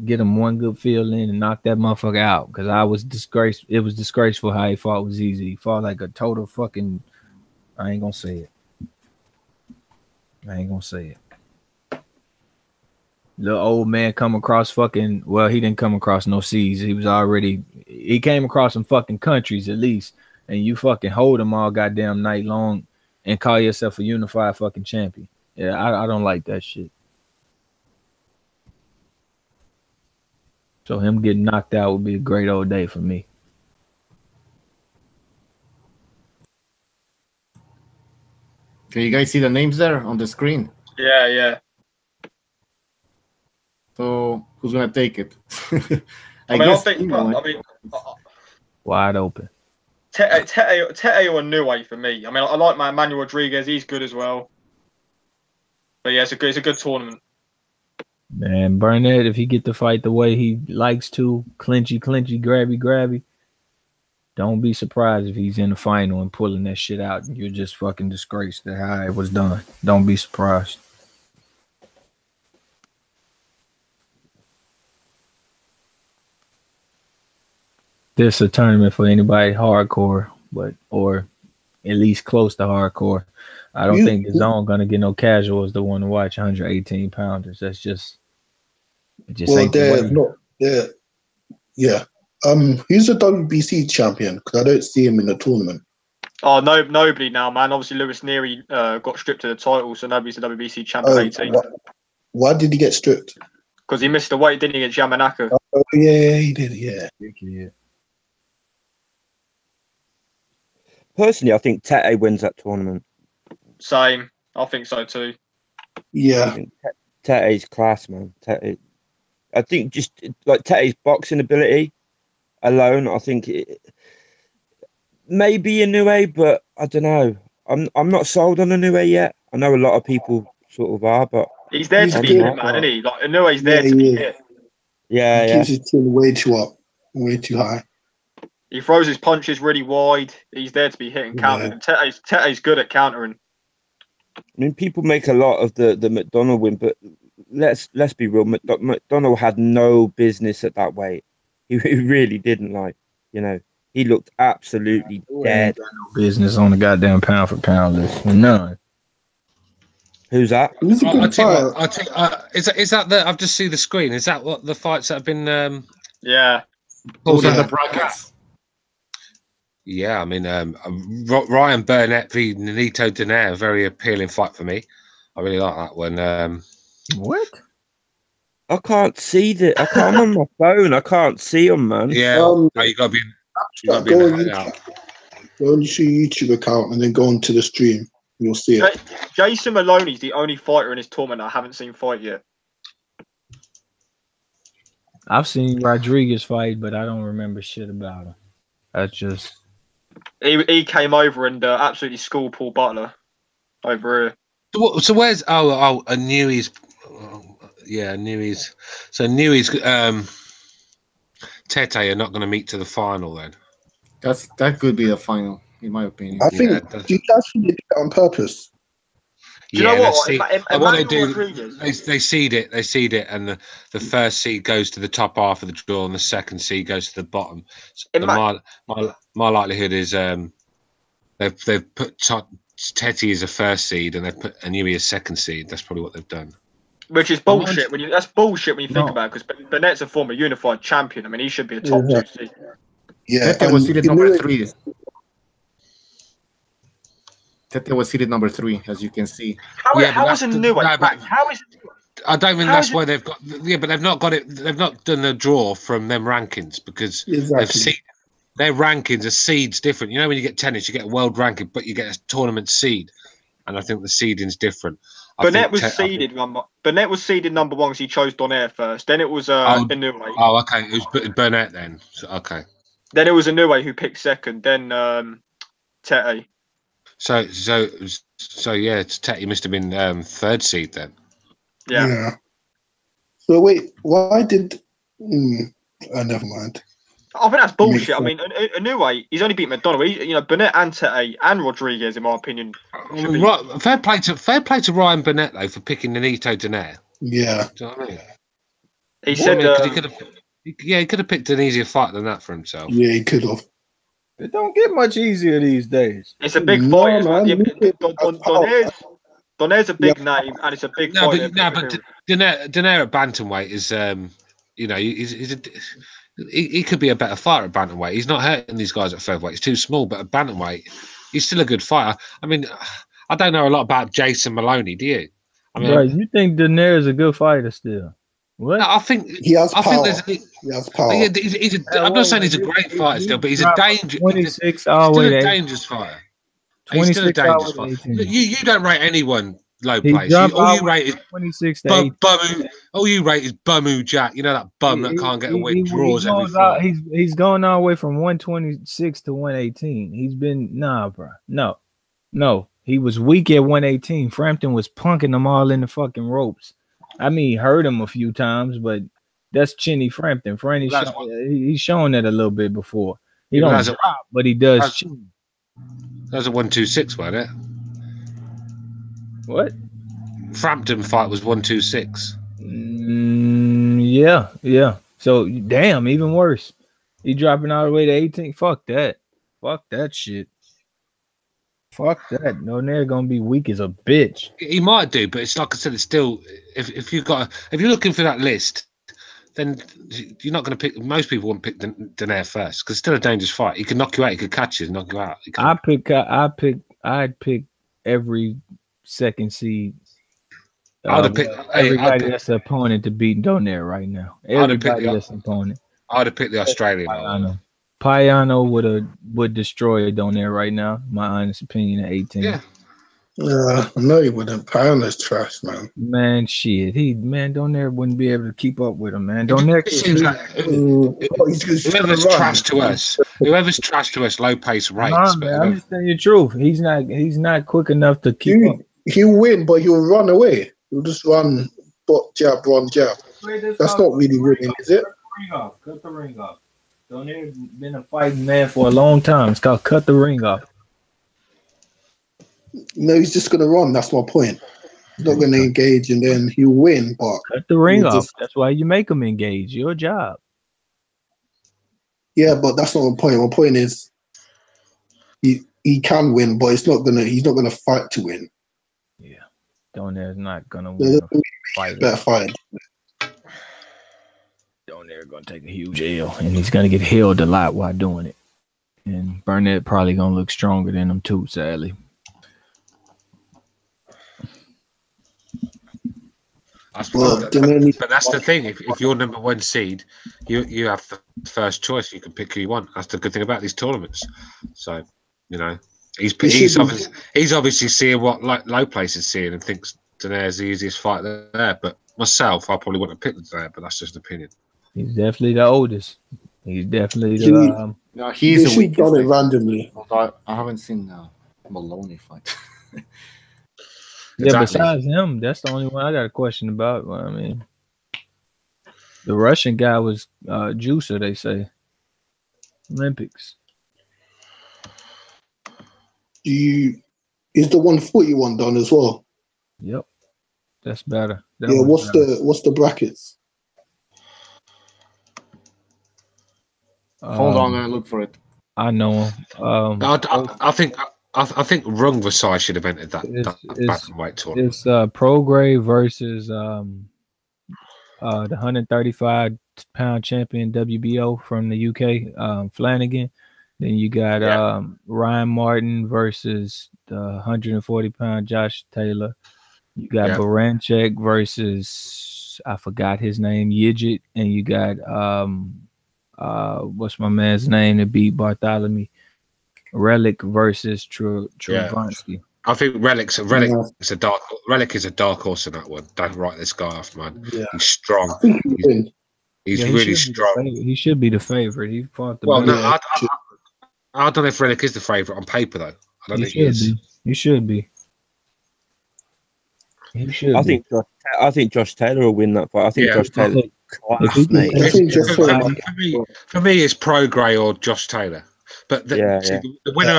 get him one good field in and knock that motherfucker out. Because I was disgraced. It was disgraceful how he fought with ZZ. He fought like a total fucking. I ain't gonna say it. The old man come across fucking. Well, he didn't come across no seas. He came across some fucking countries at least. And you fucking hold them all goddamn night long and call yourself a unified fucking champion. Yeah, I don't like that shit. So him getting knocked out would be a great old day for me. Can you guys see the names there on the screen? Yeah. So who's gonna take it? I mean, wide open. Tete or Inoue for me. I mean, I like my Manuel Rodriguez. He's good as well. But yeah, it's a good tournament. Man, Burnett, if he get to fight the way he likes to, clinchy, grabby, don't be surprised if he's in the final and pulling that shit out. And you're just fucking disgraced at how it was done. Don't be surprised. This is a tournament for anybody hardcore, or at least close to hardcore. I don't think the zone gonna get no casuals to want to watch 118 pounders. That's just well, they're not. They're yeah. Who's the WBC champion? Because I don't see him in the tournament. Oh no, nobody now, man. Obviously, Lewis Neary got stripped of the title, so nobody's the WBC champion. 18. Why did he get stripped? Because he missed the weight, didn't he, against Yamanaka? Oh yeah, he did. Yeah. Personally, I think Tete wins that tournament. Same. I think so too. Yeah. Tete's class, man. Tete. I think just like Tete's boxing ability alone, I think maybe Inoue, but I don't know. I'm not sold on Inoue yet. I know a lot of people sort of are, but he's there to be hit, man, isn't he? Like Inoue's there to be hit. Yeah, he keeps his chin way too up, way too high. He throws his punches really wide. He's there to be hit and countered. Yeah. Tete's good at countering. I mean, people make a lot of the McDonald win, but let's be real. McDonald had no business at that weight. He really didn't. Like, you know, he looked absolutely dead. No business on the goddamn pound for pound list. None. Who's that? Is that the? I've just seen the screen. Is that what the fights that have been? Yeah. Those are the brackets. Yeah, I mean, Ryan Burnett v Nonito Donaire, a very appealing fight for me. I really like that one. What? I can't see that. I'm on my phone. I can't see them, man. Yeah, you gotta be. Go on your YouTube account and then go onto the stream. You'll see it. Jason Maloney's the only fighter in his tournament I haven't seen fight yet. I've seen Rodriguez fight, but I don't remember shit about him. That's just. He came over and absolutely schooled Paul Butler over here. So where's I knew he's Tete are not going to meet to the final then. That could be the final, in my opinion. I think you actually did it on purpose. Do you know what? And what they do, Rodriguez. they seed it, and the first seed goes to the top half of the draw, and the second seed goes to the bottom. So my likelihood is they've put Teti as a first seed, and they've put Anui as second seed. That's probably what they've done. Which is bullshit. That's bullshit when you think about it, because Burnett's a former unified champion. I mean, he should be a top 2 seed. Yeah, Tete was seeded number 3. Tete was seeded number 3, as you can see. How is a new one? How is? I don't think that's why they've got. Yeah, but they've not got it. They've not done the draw from them rankings because they've seen their rankings are seeds different. You know, when you get tennis, you get a world ranking, but you get a tournament seed, and I think the seeding's different. Burnett was seeded number 1 because he chose Donaire first. Then it was Inoue. Oh, okay. It was Burnett then. So, okay. Then it was Inoue who picked second. Then Tete. So yeah, Tete must have been third seed then. Yeah. So wait, why did? Never mind. I think that's bullshit. I mean, Inoue, he's only beat McDonald. Burnett and Tete and Rodriguez, in my opinion. Fair play to Ryan Burnett though for picking Nonito Donaire. Yeah. Do you know what I mean? He said he could have picked an easier fight than that for himself. Yeah, he could have. It don't get much easier these days. It's a big fight. Donaire's a big name, and it's a big fight. But Donaire at bantamweight is, he could be a better fighter at bantamweight. He's not hurting these guys at featherweight. He's too small, but at bantamweight, he's still a good fighter. I mean, I don't know a lot about Jason Maloney, do you? I mean, right, you think Donaire is a good fighter still? What? No, I think he has power. He has power. I'm not saying he's a great fighter still, but he's a dangerous. 26 still a dangerous fighter. He's still a dangerous fighter. You don't rate anyone low place. All you rate is 26 to 18. All you rate is Bumu Jack. You know that bum that can't get away draws every fight. He's going all the way from 126 to 118. He's been bro. No. He was weak at 118. Frampton was punking them all in the fucking ropes. I mean, he hurt him a few times, but that's Chinny Frampton. He's shown that a little bit before. He don't drop, but he does chin. That was a 126, wasn't it? What? Frampton fight was 126. Yeah. So damn, even worse. He dropping all the way to 18. Fuck that shit. Fuck that. No, they're gonna be weak as a bitch. He might do, but it's like I said, it's still if you're looking for that list, then you're not going to pick. Most people won't pick Donaire first because it's still a dangerous fight. He can knock you out. He could catch you and knock you out. I'd pick every second seed. Everybody that's the opponent to beat Donaire right now. Everybody that's the opponent. I'd have picked the Australian one. Payano would destroy Donaire right now. My honest opinion at 18. Yeah. No, he wouldn't. Payano's trash, man. Man, shit. Donaire wouldn't be able to keep up with him, man. Donaire seems like whoever's trash to us, low pace rates. Man, I'm just telling you the truth. He's not quick enough to keep up. He'll win, but he'll run away. He'll just run, jab, run, jab. That's not really winning, is it? Cut the ring off. Donaire's been a fighting man for a long time. It's called cut the ring off. No, he's just going to run. That's my point. He's not going to engage, and then he'll win. But cut the ring off. That's why you make him engage. Your job. Yeah, but that's not my point. My point is, he can win, but he's not gonna fight to win. Yeah, Donaire's not gonna win. Better fight. Donaire gonna take a huge L, and he's gonna get held a lot while doing it. And Burnett probably gonna look stronger than him too, sadly. But that's the thing. If you're number one seed, you have the first choice. You can pick who you want. That's the good thing about these tournaments. So, he's obviously seeing what low place is seeing and thinks Donaire's the easiest fight there. But myself, I probably wouldn't have picked Donaire, but that's just an opinion. He's definitely the oldest. He's definitely the. No, he's the weakest. Done it randomly. I haven't seen Maloney fight. Yeah, besides him, that's the only one I got a question about. I mean, the Russian guy was Juicer, they say. Olympics. Is the 141 done as well? Yep, that's better. That Yeah, was better. what's the brackets? Hold on, I look for it. I know him. I think Rung Versailles should have entered that It's bantamweight tournament. it's Prograis versus the 135-pound champion WBO from the UK, Flanagan. Then you got Ryan Martin versus the 140-pound Josh Taylor. You got Baranchek versus, I forgot his name, Yigit, and you got what's my man's name that beat Bartholomew? Relic versus Travansky. I think Relic is a dark horse in that one. Don't write this guy off, man. Yeah. He's strong. I think He's really strong. He should be the favorite. He fought the well, best. no, I don't know if Relic is the favorite on paper though. I don't think he is. He should be. He should. I think Josh Taylor will win that fight. I think Josh Taylor. For me, it's Prograis or Josh Taylor. But the winner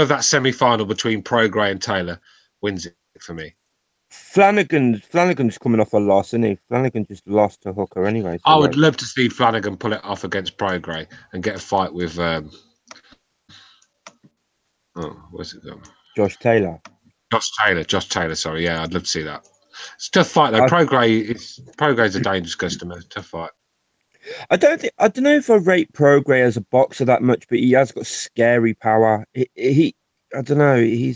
of that semi-final between Prograis and Taylor wins it for me. Flanagan's coming off a loss, isn't he? Flanagan just lost to Hooker anyway. So I would love to see Flanagan pull it off against Prograis and get a fight with where's it gone? Josh Taylor. Josh Taylor, sorry. Yeah, I'd love to see that. It's a tough fight though. Prograis a dangerous customer. It's a tough fight. I don't know if I rate Prograis as a boxer that much, but he has got scary power. He I don't know. He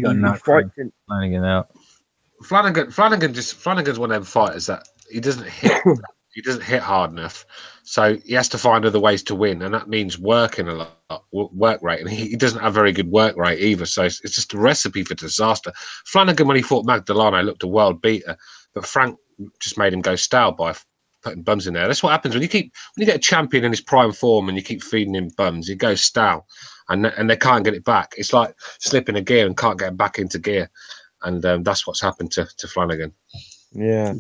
got knocked Flanagan out. Flanagan's one of them fighters that he doesn't hit hard enough, so he has to find other ways to win, and that means working a lot, work rate, and he doesn't have very good work rate either. So it's just a recipe for disaster. Flanagan, when he fought Magdaleno, looked a world beater, but Frank just made him go stale by putting bums in there. That's what happens when you get a champion in his prime form and you keep feeding him bums. He goes stale, and they can't get it back. It's like slipping a gear and can't get back into gear, and that's what's happened to Flanagan. Yeah.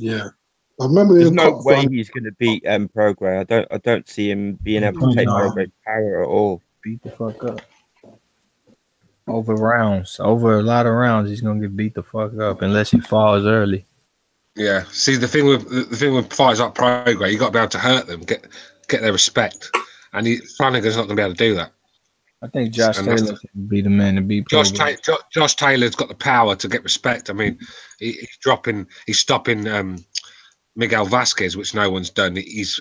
I remember there's no way he's going to beat Prograis. I don't see him being able to take Prograis' power at all. Beat the fuck up over a lot of rounds. He's going to get beat the fuck up unless he falls early. Yeah. See, the thing with fighters like Prograis, you got to be able to hurt them, get their respect, and Flanagan's not going to be able to do that. I think Josh Taylor can be the man to beat Prograis. Josh Taylor's got the power to get respect. I mean, he's stopping Miguel Vasquez, which no one's done. He's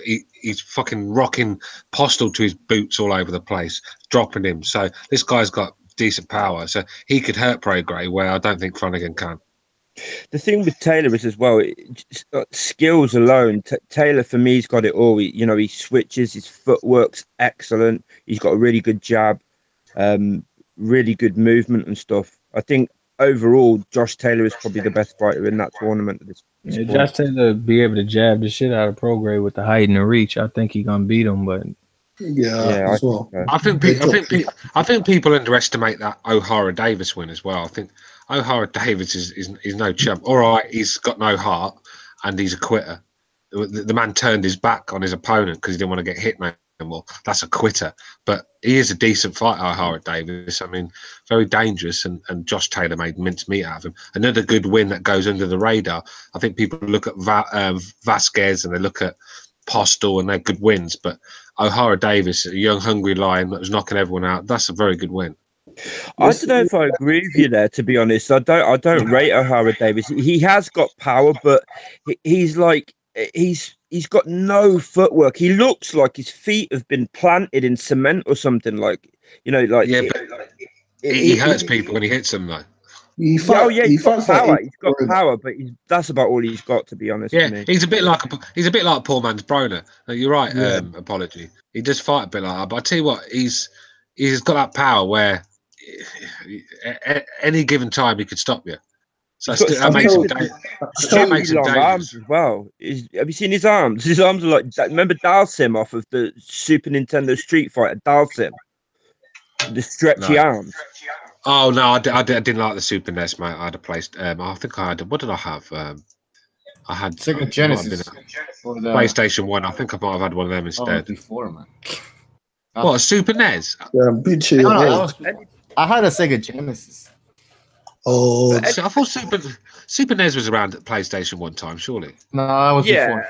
fucking rocking Postal to his boots all over the place, dropping him. So this guy's got decent power, so he could hurt Prograis, where I don't think Flanagan can. The thing with Taylor is as well, skills alone. Taylor, for me, he's got it all. He switches. His footwork's excellent. He's got a really good jab, really good movement and stuff. I think overall, Josh Taylor is probably the best fighter in that tournament at this point. Josh Taylor be able to jab the shit out of Prograis with the height and the reach. I think he's gonna beat him, but as well. I think people underestimate that O'Hara Davis win as well. I think O'Hara Davis is no chump. All right, he's got no heart and he's a quitter. The man turned his back on his opponent because he didn't want to get hit no more. That's a quitter. But he is a decent fighter, O'Hara Davis. I mean, very dangerous, and Josh Taylor made mincemeat out of him. Another good win that goes under the radar. I think people look at Vasquez and they look at Postal and they're good wins, but O'Hara Davis, a young hungry lion that was knocking everyone out, that's a very good win. I don't know if I agree with you there, to be honest. I don't rate O'Hara Davis. He has got power, but he's got no footwork. He looks like his feet have been planted in cement or something. He hurts people when he hits them, though. He's got power. He's got power, but that's about all he's got, to be honest. Yeah, with me. he's a bit like poor man's Broner. You're right. Yeah. Apology. He does fight a bit like that, but I tell you what, he's got that power where at any given time he could stop you. So that makes him long arms as well. Have you seen his arms? His arms are like, remember Dalsim off of the Super Nintendo Street Fighter? Dalsim, the stretchy arms. Oh no, I didn't like the Super NES, mate. I had a place. I think I had. What did I have? I had Sega Genesis for the PlayStation 1. I think I might have had one of them instead. Before, man. What, Super NES? Yeah, I had a Sega Genesis. Oh, But I thought Super NES was around at PlayStation one time, surely. No, I was Yeah. before.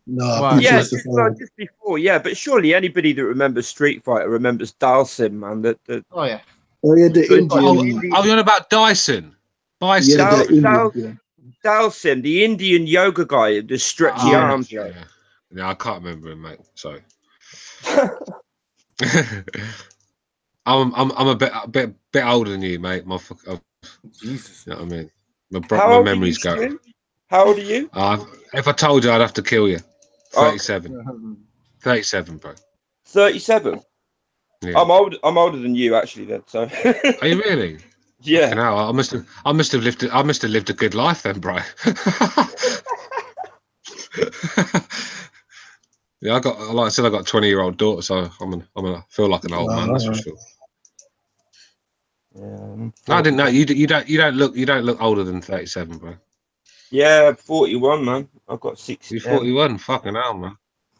no, I Well, think yeah, it's just, before. just before. Yeah, but surely anybody that remembers Street Fighter remembers Dalsim, man. Oh yeah. Oh yeah, the So it's like Indian. You're on about Dyson. Bison. Yeah, Dal, the Dal, Indian. Dalsim, the Indian yoga guy, with the stretchy Yeah. arms. Like. Yeah. No, I can't remember him, mate. Sorry. I'm a bit older than you, mate. Jesus. You know what I mean? How My old are you, memory's going. Stu? How old are you? If I told you, I'd have to kill you. Oh. 37. 37, bro. 37. Yeah. I'm older than you, actually. Then, so. Are you really? Yeah. Fucking hell, I must have lived a good life then, bro. Yeah, like I said, I got a 20-year-old daughter, so I feel like an old man. That's for sure. Yeah, No, I didn't know you don't look older than 37, bro. Yeah, 41, man. I've got 6. You're 41. Fucking hell, man.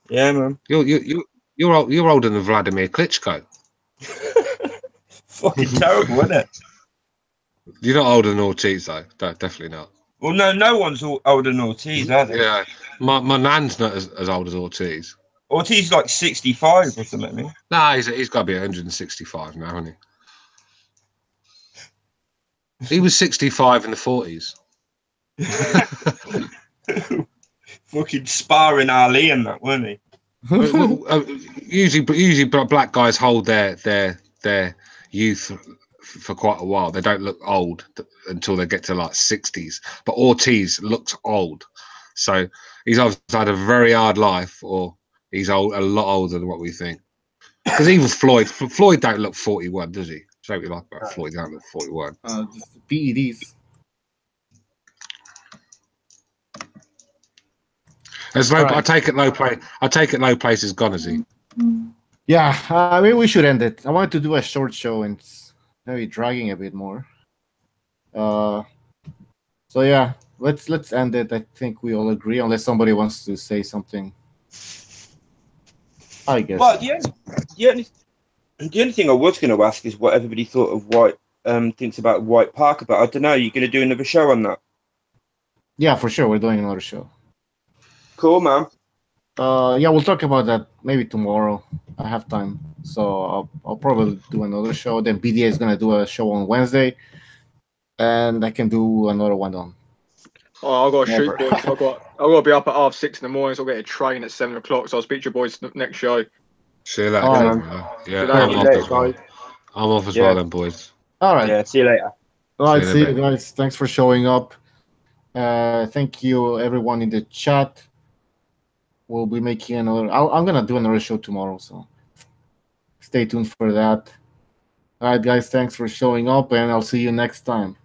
Yeah, man. You're older than Vladimir Klitschko. Fucking terrible, isn't it? You're not older than Ortiz, though. Definitely not. Well, no one's older than Ortiz, are they? Yeah, my nan's not as old as Ortiz. Ortiz is like 65 or something. Man. Nah, he's got to be 165 now, hasn't he? He was 65 in the 40s. Fucking sparring Ali and that, weren't he? Usually black guys hold their youth for quite a while. They don't look old until they get to like 60s. But Ortiz looks old, so he's either had a very hard life or he's a lot older than what we think. Because even Floyd don't look 41, does he? So we like about Floyd don't look 41. Just PEDs. I take it low place is gone, is he? Yeah, maybe we should end it. I wanted to do a short show and it's maybe dragging a bit more. So yeah, let's end it. I think we all agree, unless somebody wants to say something. I guess. Well, the only thing I was going to ask is what everybody thought of White thinks about White Parker, but I don't know. You're going to do another show on that? Yeah, for sure. We're doing another show. Cool, man. Yeah, we'll talk about that maybe tomorrow. I have time, so I'll probably do another show. Then BDA is gonna do a show on Wednesday, and I can do another one on. Oh, I've got to shoot, Never. boys. I've got to be up at 6:30 in the morning, so I'll get a train at 7 o'clock. So I'll speak to you boys next show. See you later. All man. right. Yeah, See you I'm later, off as well. I'm off as well, then, boys. All right. Yeah, see you later. All right. See See you you guys. Thanks for showing up. Thank you, everyone in the chat. We'll be making another. I'm gonna do another show tomorrow, so stay tuned for that. All right, guys. Thanks for showing up, and I'll see you next time.